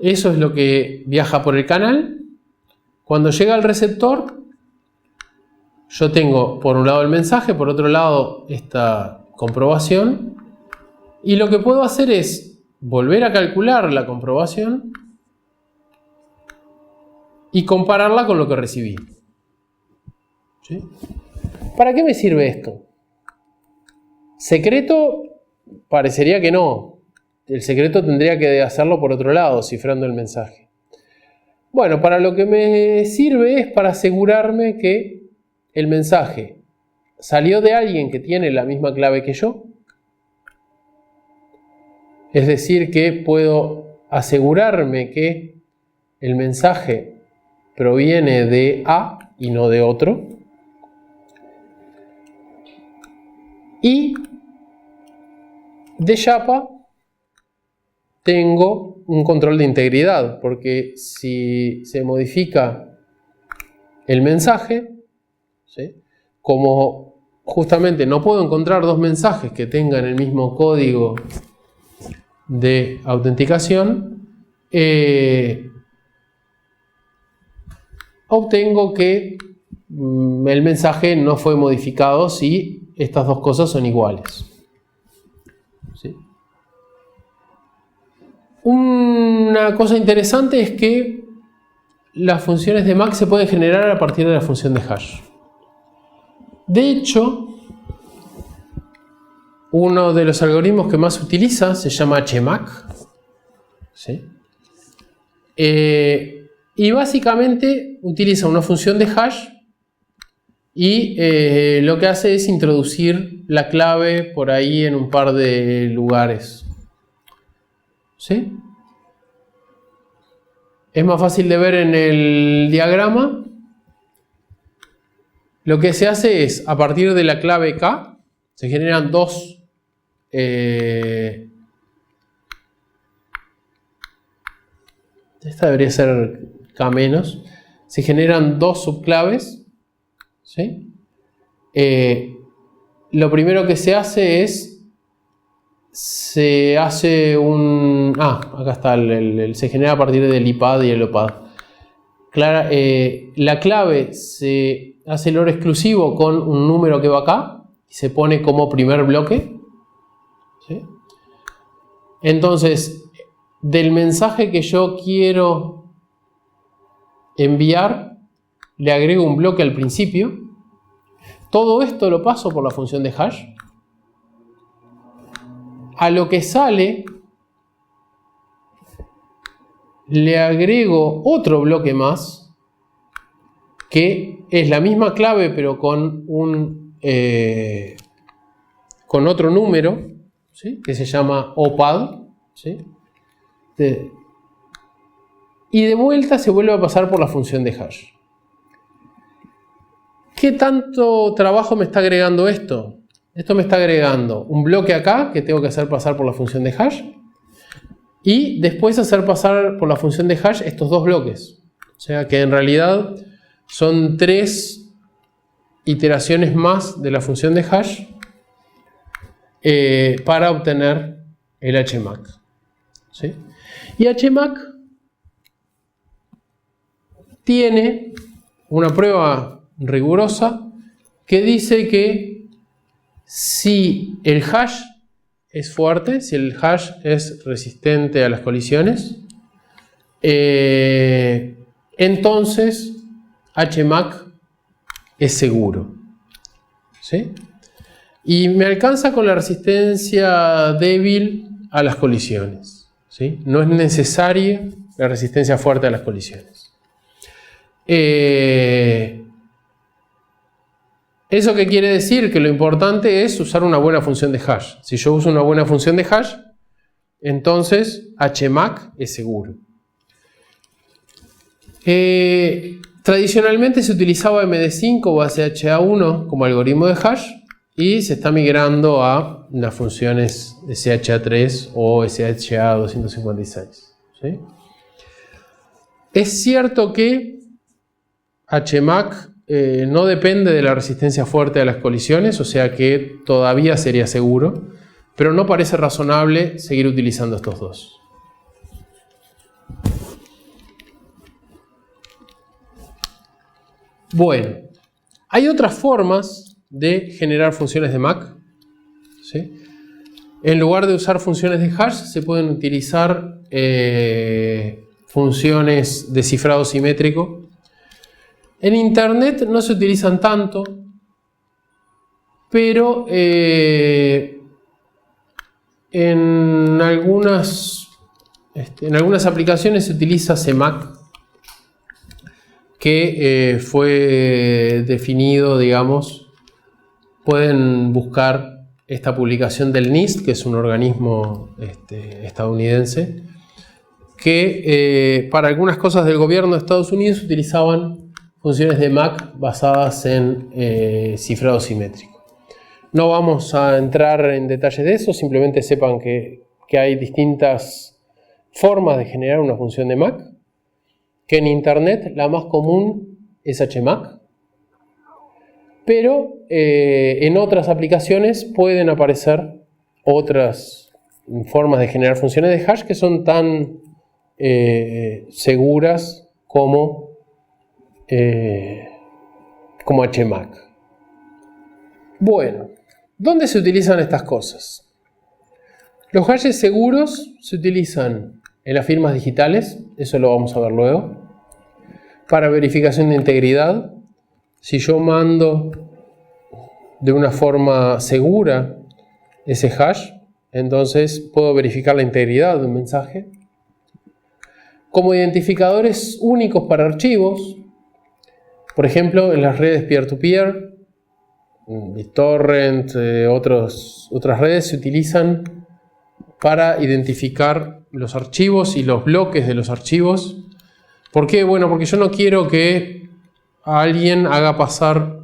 Eso es lo que viaja por el canal. Cuando llega al receptor, yo tengo por un lado el mensaje, por otro lado esta comprobación, y lo que puedo hacer es volver a calcular la comprobación y compararla con lo que recibí. ¿Sí? ¿Para qué me sirve esto? Secreto, parecería que no. El secreto tendría que hacerlo por otro lado, cifrando el mensaje. Bueno, para lo que me sirve es para asegurarme que el mensaje salió de alguien que tiene la misma clave que yo. Es decir, que puedo asegurarme que el mensaje proviene de A y no de otro. Y de Yapa tengo un control de integridad, porque si se modifica el mensaje, ¿sí? Como justamente no puedo encontrar dos mensajes que tengan el mismo código de autenticación, obtengo que el mensaje no fue modificado si estas dos cosas son iguales. ¿Sí? Una cosa interesante es que las funciones de MAC se pueden generar a partir de la función de hash. De hecho, uno de los algoritmos que más se utiliza se llama HMAC. ¿Sí? Y básicamente utiliza una función de hash y lo que hace es introducir la clave por ahí en un par de lugares. ¿Sí? Es más fácil de ver en el diagrama. Lo que se hace es, a partir de la clave K, se generan dos esta debería ser K menos. Se generan dos subclaves. ¿Sí? Lo primero que se hace es se hace un... acá está, se genera a partir del IPAD y el OPAD. La clave se hace el OR exclusivo con un número que va acá y se pone como primer bloque. ¿Sí? Entonces, del mensaje que yo quiero enviar, le agrego un bloque al principio. Todo esto lo paso por la función de hash. A lo que sale le agrego otro bloque más que es la misma clave pero con otro número, ¿sí? Que se llama OPAD, ¿sí? Y de vuelta se vuelve a pasar por la función de hash. ¿Qué tanto trabajo me está agregando esto? Esto me está agregando un bloque acá que tengo que hacer pasar por la función de hash y después hacer pasar por la función de hash estos dos bloques. O sea que en realidad son 3 iteraciones más de la función de hash para obtener el HMAC, ¿sí? Y HMAC tiene una prueba rigurosa que dice que si el hash es fuerte, si el hash es resistente a las colisiones, entonces HMAC es seguro, ¿sí? Y me alcanza con la resistencia débil a las colisiones, ¿sí? No es necesaria la resistencia fuerte a las colisiones. ¿Eso qué quiere decir? Que lo importante es usar una buena función de hash. Si yo uso una buena función de hash, entonces HMAC es seguro. Tradicionalmente se utilizaba MD5 o SHA-1 como algoritmo de hash y se está migrando a las funciones SHA-3 o SHA-256, ¿sí? Es cierto que HMAC no depende de la resistencia fuerte a las colisiones, o sea que todavía sería seguro, pero no parece razonable seguir utilizando estos dos. Bueno, hay otras formas de generar funciones de MAC, ¿sí? En lugar de usar funciones de hash, se pueden utilizar funciones de cifrado simétrico. En Internet no se utilizan tanto, pero en algunas aplicaciones se utiliza CMAC, que fue definido, digamos. Pueden buscar esta publicación del NIST, que es un organismo estadounidense, que para algunas cosas del gobierno de Estados Unidos utilizaban funciones de MAC basadas en cifrado simétrico. No vamos a entrar en detalles de eso, simplemente sepan que hay distintas formas de generar una función de MAC, que en Internet la más común es HMAC, pero en otras aplicaciones pueden aparecer otras formas de generar funciones de hash que son tan seguras como HMAC. Bueno, ¿dónde se utilizan estas cosas? Los hashes seguros se utilizan en las firmas digitales, eso lo vamos a ver luego. Para verificación de integridad, si yo mando de una forma segura ese hash, entonces puedo verificar la integridad de un mensaje. Como identificadores únicos para archivos, por ejemplo, en las redes peer-to-peer, BitTorrent, otras redes se utilizan para identificar los archivos y los bloques de los archivos. ¿Por qué? Bueno, porque yo no quiero que alguien haga pasar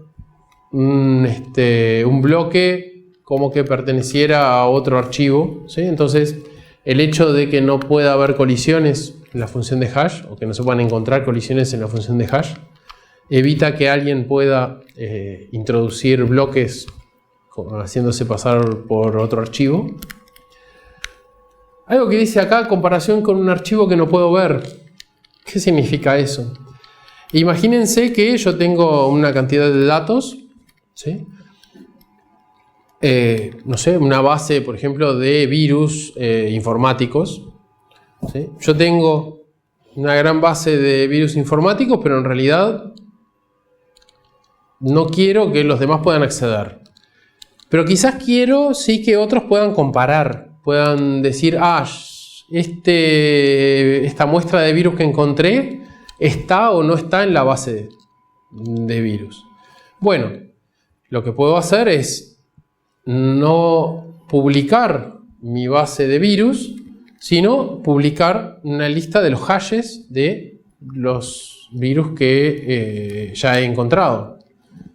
un bloque como que perteneciera a otro archivo, ¿sí? Entonces, el hecho de que no pueda haber colisiones en la función de hash, o que no se puedan encontrar colisiones en la función de hash, evita que alguien pueda introducir bloques haciéndose pasar por otro archivo. Algo que dice acá, comparación con un archivo que no puedo ver. ¿Qué significa eso? Imagínense que yo tengo una cantidad de datos, ¿sí? No sé, una base, por ejemplo, de virus informáticos, ¿sí? Yo tengo una gran base de virus informáticos, pero en realidad no quiero que los demás puedan acceder. Pero quizás quiero sí que otros puedan comparar, puedan decir, esta muestra de virus que encontré está o no está en la base de virus. Bueno, lo que puedo hacer es no publicar mi base de virus, sino publicar una lista de los hashes de los virus que ya he encontrado.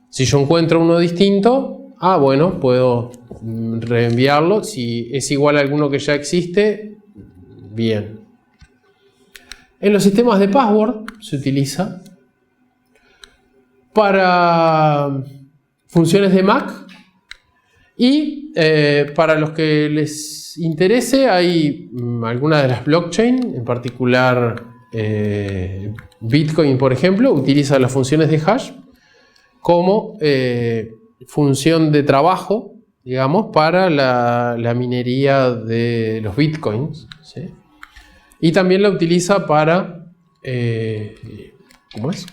Si yo encuentro uno distinto, bueno, puedo reenviarlo. Si es igual a alguno que ya existe, bien. En los sistemas de password se utiliza para funciones de Mac y para los que les interese hay algunas de las blockchain, en particular Bitcoin, por ejemplo, utiliza las funciones de hash como función de trabajo, digamos, para la minería de los bitcoins, ¿sí? Y también la utiliza para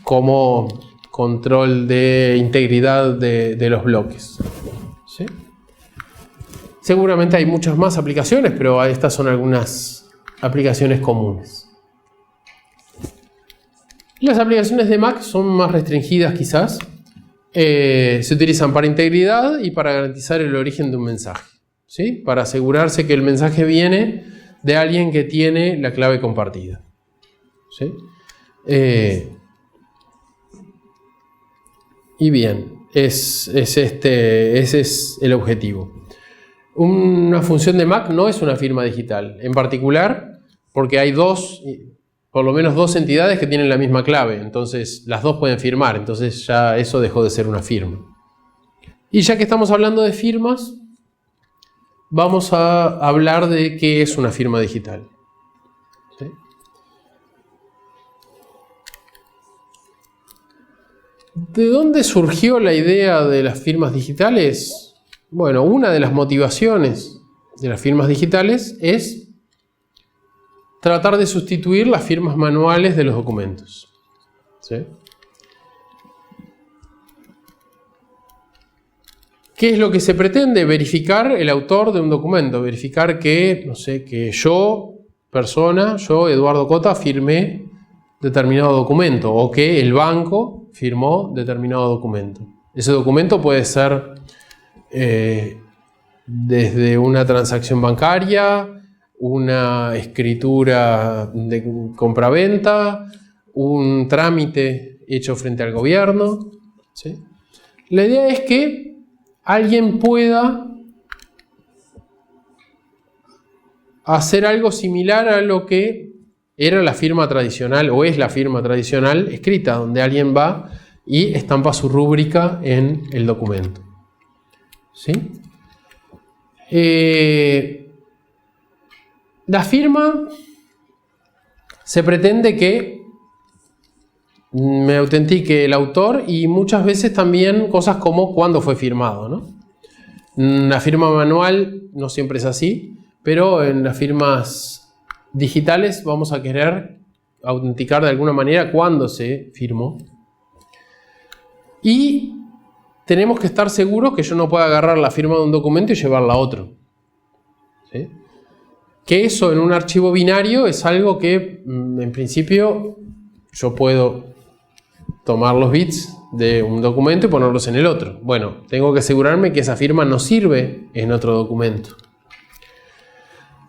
como control de integridad de los bloques, ¿sí? Seguramente hay muchas más aplicaciones, pero estas son algunas aplicaciones comunes. Las aplicaciones de Mac son más restringidas quizás. Se utilizan para integridad y para garantizar el origen de un mensaje, ¿sí? Para asegurarse que el mensaje viene de alguien que tiene la clave compartida, ¿sí? Y bien, ese es el objetivo. Una función de Mac no es una firma digital, en particular porque hay por lo menos dos entidades que tienen la misma clave, entonces las dos pueden firmar, entonces ya eso dejó de ser una firma. Y ya que estamos hablando de firmas, vamos a hablar de qué es una firma digital, ¿sí? ¿De dónde surgió la idea de las firmas digitales? Bueno, una de las motivaciones de las firmas digitales es tratar de sustituir las firmas manuales de los documentos, ¿sí? ¿Qué es lo que se pretende? Verificar el autor de un documento, verificar que, no sé, que yo, Eduardo Cota, firmé determinado documento o que el banco firmó determinado documento. Ese documento puede ser desde una transacción bancaria, una escritura de compraventa, un trámite hecho frente al gobierno, ¿sí? La idea es que alguien pueda hacer algo similar a lo que era la firma tradicional o es la firma tradicional escrita, donde alguien va y estampa su rúbrica en el documento, ¿sí? La firma se pretende que me autentique el autor y muchas veces también cosas como cuándo fue firmado, ¿no? La firma manual no siempre es así, pero en las firmas digitales vamos a querer autenticar de alguna manera cuándo se firmó. Y tenemos que estar seguros que yo no pueda agarrar la firma de un documento y llevarla a otro, ¿sí? Que eso en un archivo binario es algo que en principio yo puedo tomar los bits de un documento y ponerlos en el otro. Bueno, tengo que asegurarme que esa firma no sirve en otro documento.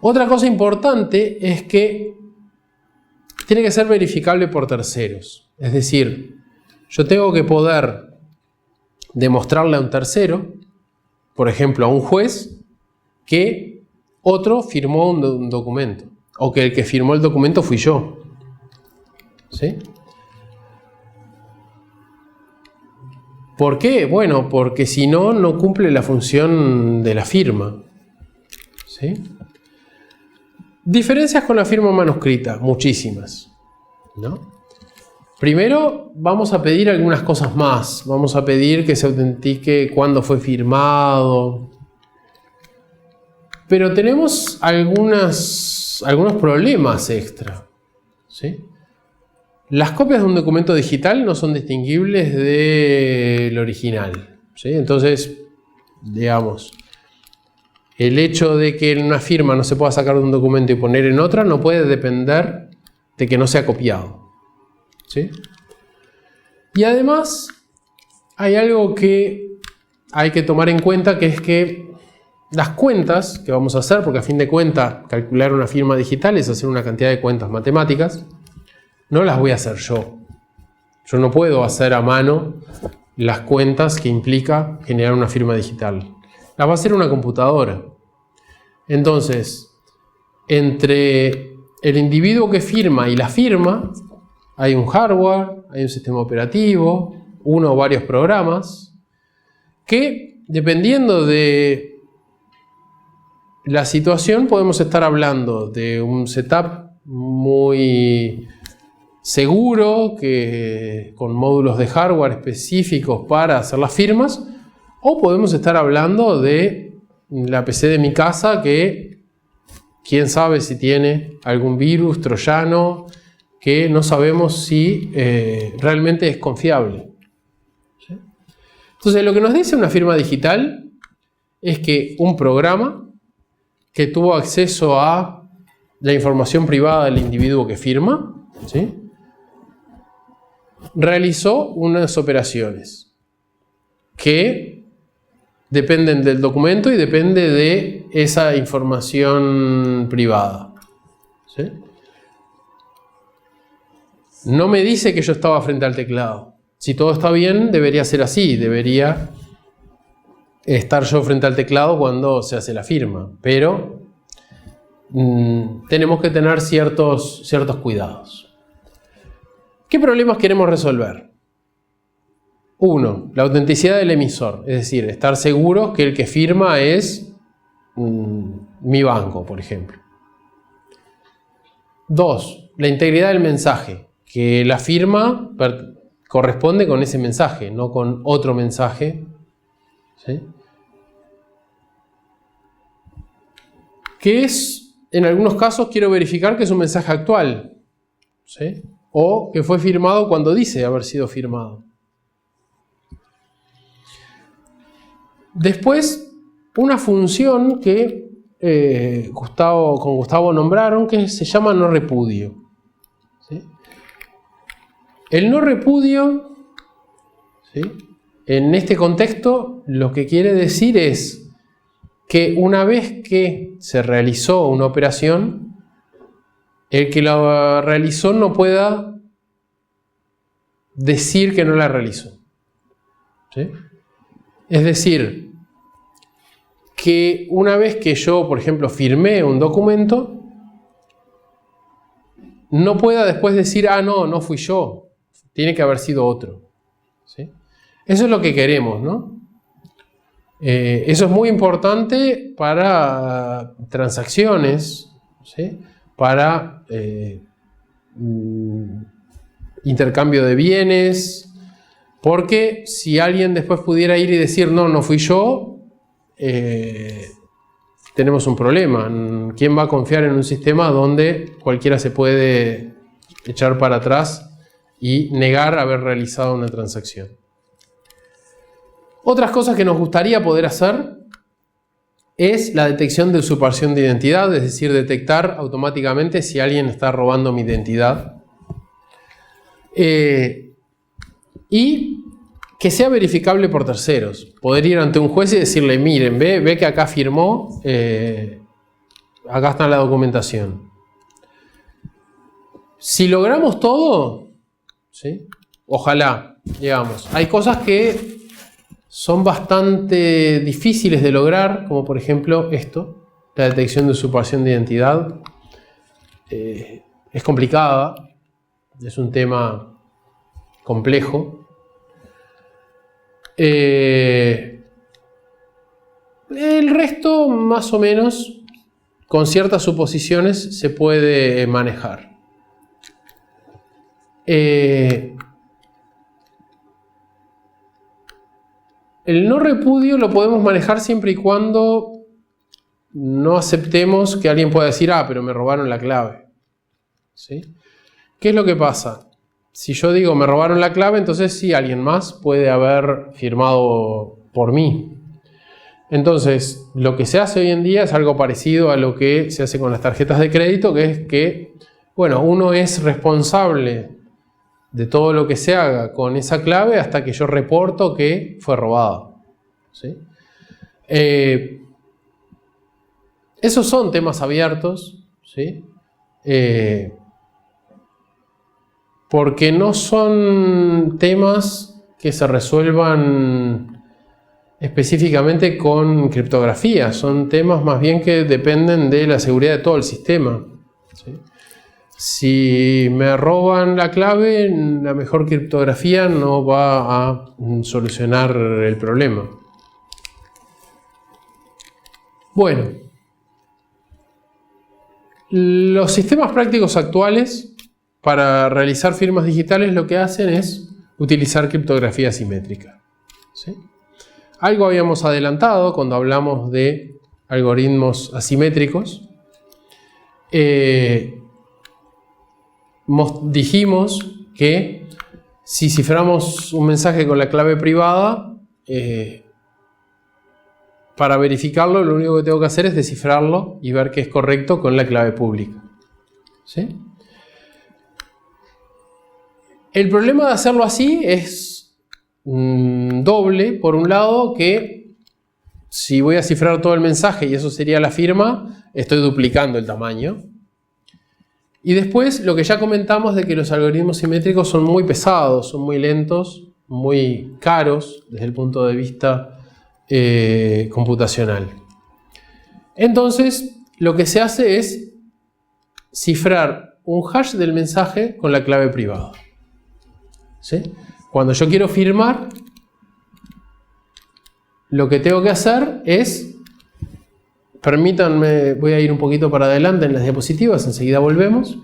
Otra cosa importante es que tiene que ser verificable por terceros. Es decir, yo tengo que poder demostrarle a un tercero, por ejemplo a un juez, que otro firmó un documento o que el que firmó el documento fui yo, ¿sí? ¿Por qué? Bueno, porque si no, no cumple la función de la firma, ¿sí? Diferencias con la firma manuscrita, muchísimas, ¿no? Primero vamos a pedir algunas cosas más. Vamos a pedir que se autentique cuándo fue firmado. Pero tenemos algunos problemas extra, ¿sí? Las copias de un documento digital no son distinguibles del original, ¿sí? Entonces, digamos, el hecho de que en una firma no se pueda sacar de un documento y poner en otra no puede depender de que no sea copiado, ¿sí? Y además hay algo que hay que tomar en cuenta, que es que las cuentas que vamos a hacer, porque a fin de cuentas calcular una firma digital es hacer una cantidad de cuentas matemáticas, no las voy a hacer yo. Yo no puedo hacer a mano las cuentas que implica generar una firma digital. Las va a hacer una computadora. Entonces, entre el individuo que firma y la firma, hay un hardware, hay un sistema operativo, uno o varios programas, que dependiendo de la situación podemos estar hablando de un setup muy seguro, con módulos de hardware específicos para hacer las firmas, o podemos estar hablando de la PC de mi casa que quién sabe si tiene algún virus troyano que no sabemos si realmente es confiable. ¿Sí? Entonces, lo que nos dice una firma digital es que un programa que tuvo acceso a la información privada del individuo que firma, ¿sí?, realizó unas operaciones que dependen del documento y depende de esa información privada. ¿Sí? No me dice que yo estaba frente al teclado. Si todo está bien, debería ser así. Debería estar yo frente al teclado cuando se hace la firma. Pero tenemos que tener ciertos cuidados. ¿Qué problemas queremos resolver? Uno, la autenticidad del emisor. Es decir, estar seguros que el que firma es mi banco, por ejemplo. Dos, la integridad del mensaje. Que la firma corresponde con ese mensaje, no con otro mensaje. ¿Sí? Que es, en algunos casos, quiero verificar que es un mensaje actual. ¿Sí? O que fue firmado cuando dice haber sido firmado. Después, una función que con Gustavo nombraron, que se llama no repudio. ¿Sí? El no repudio, ¿sí?, en este contexto, lo que quiere decir es que una vez que se realizó una operación, el que la realizó no pueda decir que no la realizó. ¿Sí? Es decir, que una vez que yo, por ejemplo, firmé un documento, no pueda después decir, ah, no fui yo, tiene que haber sido otro. ¿Sí? Eso es lo que queremos, ¿no? Eso es muy importante para transacciones, ¿sí?, para intercambio de bienes, porque si alguien después pudiera ir y decir no fui yo, tenemos un problema. ¿Quién va a confiar en un sistema donde cualquiera se puede echar para atrás y negar haber realizado una transacción? Otras cosas que nos gustaría poder hacer es la detección de usurpación de identidad, es decir, detectar automáticamente si alguien está robando mi identidad. Y que sea verificable por terceros. Poder ir ante un juez y decirle, miren, ve que acá firmó, acá está la documentación. Si logramos todo, ¿sí?, ojalá, digamos, hay cosas que son bastante difíciles de lograr, como por ejemplo esto, la detección de usurpación de identidad. Es complicada, es un tema complejo. El resto, más o menos, con ciertas suposiciones se puede manejar. El no repudio lo podemos manejar siempre y cuando no aceptemos que alguien pueda decir, ah, pero me robaron la clave. ¿Sí? ¿Qué es lo que pasa? Si yo digo me robaron la clave, entonces sí, alguien más puede haber firmado por mí. Entonces, lo que se hace hoy en día es algo parecido a lo que se hace con las tarjetas de crédito, que es que, bueno, uno es responsable de todo lo que se haga con esa clave hasta que yo reporto que fue robada. ¿Sí? Esos son temas abiertos, ¿sí? Porque no son temas que se resuelvan específicamente con criptografía, son temas más bien que dependen de la seguridad de todo el sistema. ¿Sí? Si me roban la clave, la mejor criptografía no va a solucionar el problema. Bueno, los sistemas prácticos actuales para realizar firmas digitales lo que hacen es utilizar criptografía asimétrica. ¿Sí? Algo habíamos adelantado cuando hablamos de algoritmos asimétricos. Dijimos que si ciframos un mensaje con la clave privada, para verificarlo lo único que tengo que hacer es descifrarlo y ver que es correcto con la clave pública. ¿Sí? El problema de hacerlo así es doble. Por un lado, que si voy a cifrar todo el mensaje y eso sería la firma, estoy duplicando el tamaño. Y después lo que ya comentamos de que los algoritmos simétricos son muy pesados, son muy lentos, muy caros desde el punto de vista computacional. Entonces lo que se hace es cifrar un hash del mensaje con la clave privada. ¿Sí? Cuando yo quiero firmar, lo que tengo que hacer es, permítanme, voy a ir un poquito para adelante en las diapositivas, enseguida volvemos.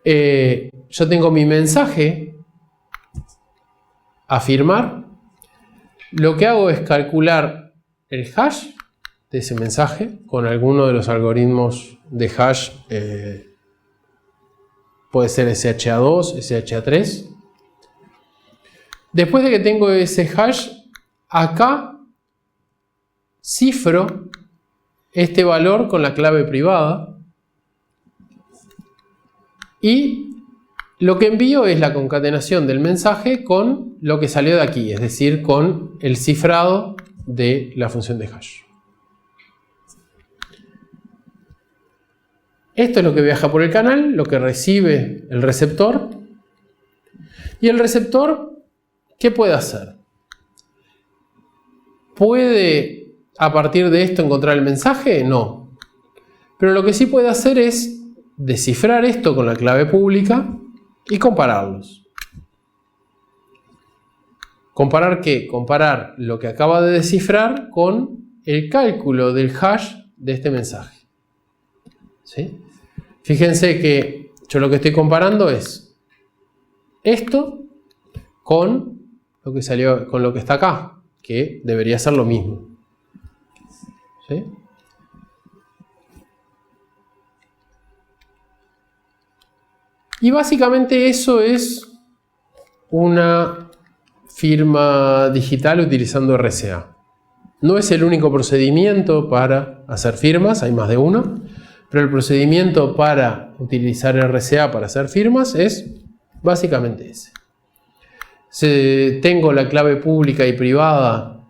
Yo tengo mi mensaje a firmar. Lo que hago es calcular el hash de ese mensaje con alguno de los algoritmos de hash. Puede ser SHA-2, SHA-3. Después de que tengo ese hash, acá cifro este valor con la clave privada y lo que envío es la concatenación del mensaje con lo que salió de aquí, es decir, con el cifrado de la función de hash. Esto es lo que viaja por el canal, lo que recibe el receptor. Y el receptor, ¿qué puede hacer? ¿Puede a partir de esto encontrar el mensaje? No. Pero lo que sí puede hacer es descifrar esto con la clave pública y compararlos. ¿Comparar qué? Comparar lo que acaba de descifrar con el cálculo del hash de este mensaje. ¿Sí? Fíjense que yo lo que estoy comparando es esto con lo que salió, con lo que está acá, que debería ser lo mismo. ¿Sí? Y básicamente eso es una firma digital utilizando RSA. No es el único procedimiento para hacer firmas, hay más de uno, pero el procedimiento para utilizar RSA para hacer firmas es básicamente ese. Tengo la clave pública y privada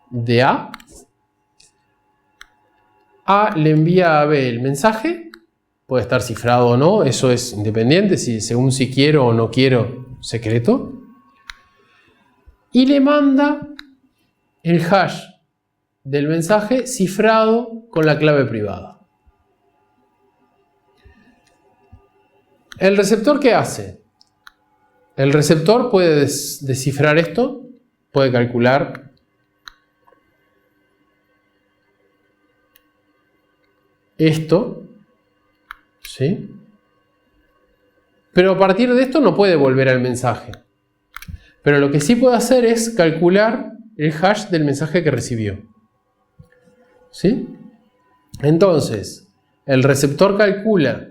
de A. A le envía a B el mensaje. Puede estar cifrado o no, eso es independiente, según si quiero o no quiero secreto. Y le manda el hash del mensaje cifrado con la clave privada. ¿El receptor qué hace? El receptor puede descifrar esto, puede calcular esto. ¿Sí? Pero a partir de esto no puede volver al mensaje. Pero lo que sí puede hacer es calcular el hash del mensaje que recibió. ¿Sí? Entonces, el receptor calcula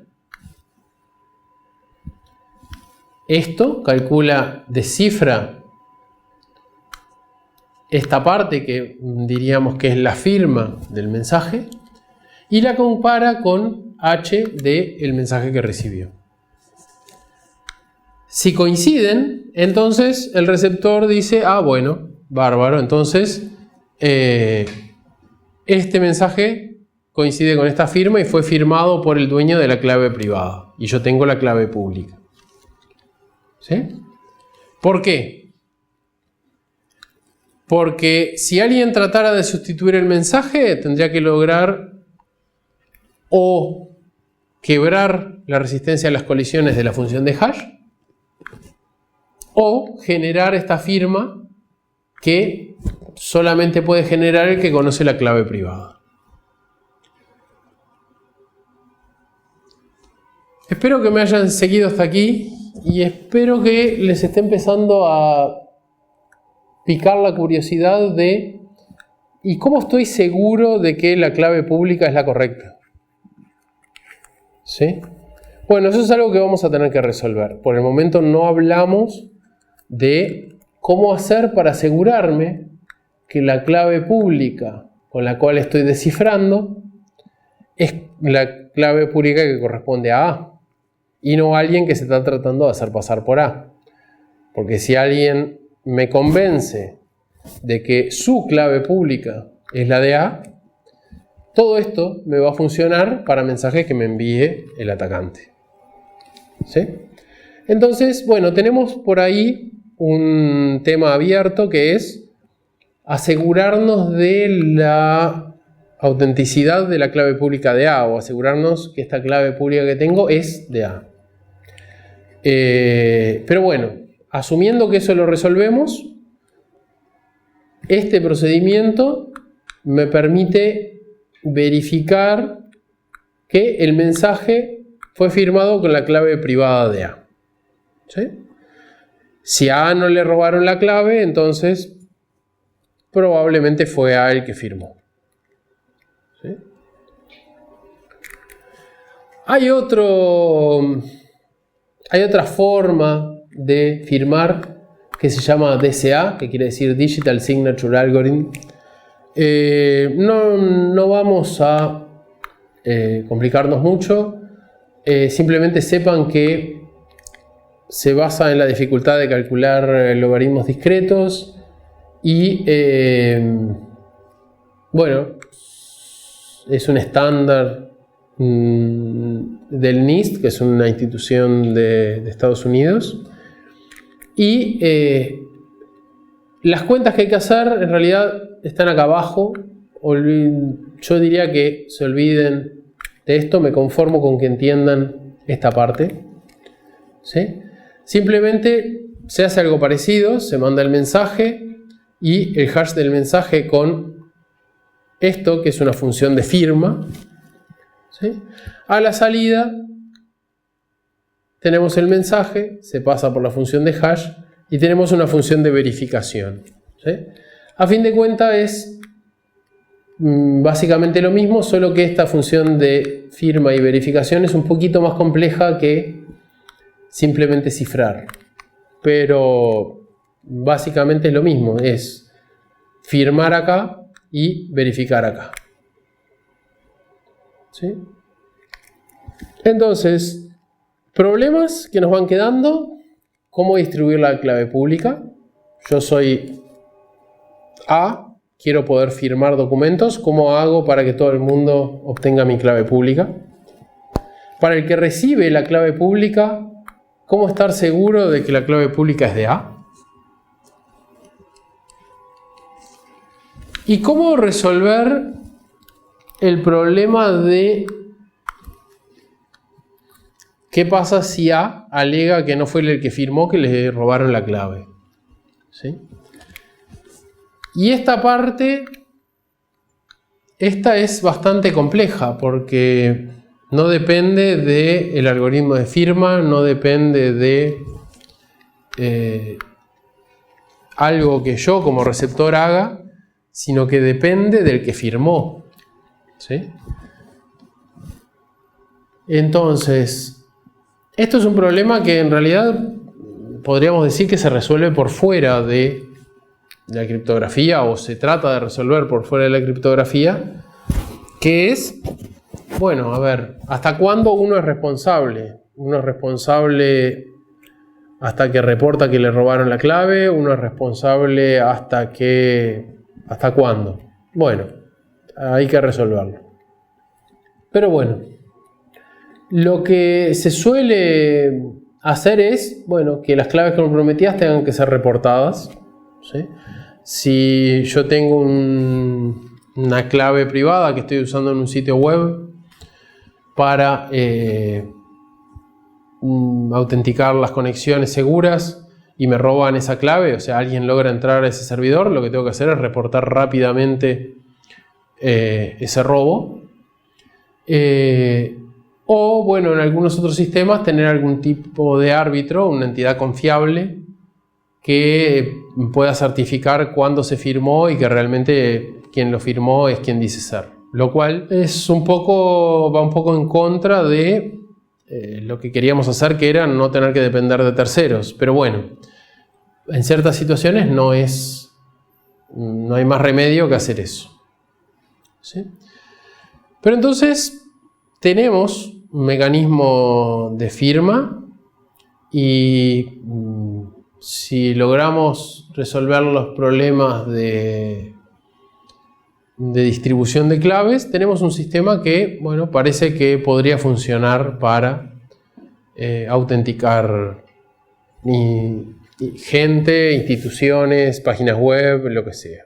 esto, descifra esta parte que diríamos que es la firma del mensaje y la compara con H del mensaje que recibió. Si coinciden, entonces el receptor dice, ah, bueno, bárbaro, entonces este mensaje coincide con esta firma y fue firmado por el dueño de la clave privada. Y yo tengo la clave pública. ¿Sí? ¿Por qué? Porque si alguien tratara de sustituir el mensaje, tendría que lograr o quebrar la resistencia a las colisiones de la función de hash, o generar esta firma que solamente puede generar el que conoce la clave privada. Espero que me hayan seguido hasta aquí y espero que les esté empezando a picar la curiosidad de ¿y cómo estoy seguro de que la clave pública es la correcta? ¿Sí? Bueno, eso es algo que vamos a tener que resolver. Por el momento no hablamos de cómo hacer para asegurarme que la clave pública con la cual estoy descifrando es la clave pública que corresponde a A y no a alguien que se está tratando de hacer pasar por A. Porque si alguien me convence de que su clave pública es la de A, todo esto me va a funcionar para mensajes que me envíe el atacante. ¿Sí? Entonces, bueno, tenemos por ahí un tema abierto que es asegurarnos de la autenticidad de la clave pública de A o asegurarnos que esta clave pública que tengo es de A. Pero bueno, asumiendo que eso lo resolvemos, este procedimiento me permite verificar que el mensaje fue firmado con la clave privada de A. ¿Sí? Si a A no le robaron la clave, entonces probablemente fue A el que firmó. ¿Sí? Hay otra forma de firmar que se llama DSA, que quiere decir Digital Signature Algorithm. No vamos a complicarnos mucho. Simplemente sepan que se basa en la dificultad de calcular logaritmos discretos y bueno, es un estándar del NIST, que es una institución de Estados Unidos, y las cuentas que hay que hacer en realidad están acá abajo. Yo diría que se olviden de esto, me conformo con que entiendan esta parte. ¿Sí? Simplemente se hace algo parecido, se manda el mensaje y el hash del mensaje con esto, que es una función de firma. ¿Sí? A la salida tenemos el mensaje, se pasa por la función de hash y tenemos una función de verificación. ¿Sí? A fin de cuentas es básicamente lo mismo, solo que esta función de firma y verificación es un poquito más compleja que simplemente cifrar. Pero básicamente es lo mismo, es firmar acá y verificar acá. ¿Sí? Entonces, problemas que nos van quedando: cómo distribuir la clave pública. Yo soy A, quiero poder firmar documentos. ¿Cómo hago para que todo el mundo obtenga mi clave pública? Para el que recibe la clave pública, ¿cómo estar seguro de que la clave pública es de A? ¿Y cómo resolver el problema de qué pasa si A alega que no fue el que firmó, que le robaron la clave? ¿Sí? Y esta parte, esta es bastante compleja porque no depende del algoritmo de firma, no depende de algo que yo como receptor haga, sino que depende del que firmó. ¿Sí? Entonces, esto es un problema que en realidad podríamos decir que se resuelve por fuera de la criptografía, o se trata de resolver por fuera de la criptografía, que es, bueno, a ver, ¿hasta cuándo uno es responsable? Uno es responsable hasta que reporta que le robaron la clave, uno es responsable hasta cuándo. Bueno, hay que resolverlo. Pero bueno, lo que se suele hacer es, bueno, que las claves comprometidas tengan que ser reportadas, ¿sí? Si yo tengo una clave privada que estoy usando en un sitio web para autenticar las conexiones seguras y me roban esa clave, o sea, alguien logra entrar a ese servidor, lo que tengo que hacer es reportar rápidamente ese robo. O, bueno, en algunos otros sistemas tener algún tipo de árbitro, una entidad confiable que pueda certificar cuándo se firmó y que realmente quien lo firmó es quien dice ser. Lo cual es va un poco en contra de lo que queríamos hacer, que era no tener que depender de terceros. Pero bueno, en ciertas situaciones no hay más remedio que hacer eso, ¿sí? Pero entonces tenemos un mecanismo de firma y si logramos resolver los problemas de distribución de claves, tenemos un sistema que, bueno, parece que podría funcionar para autenticar gente, instituciones, páginas web, lo que sea.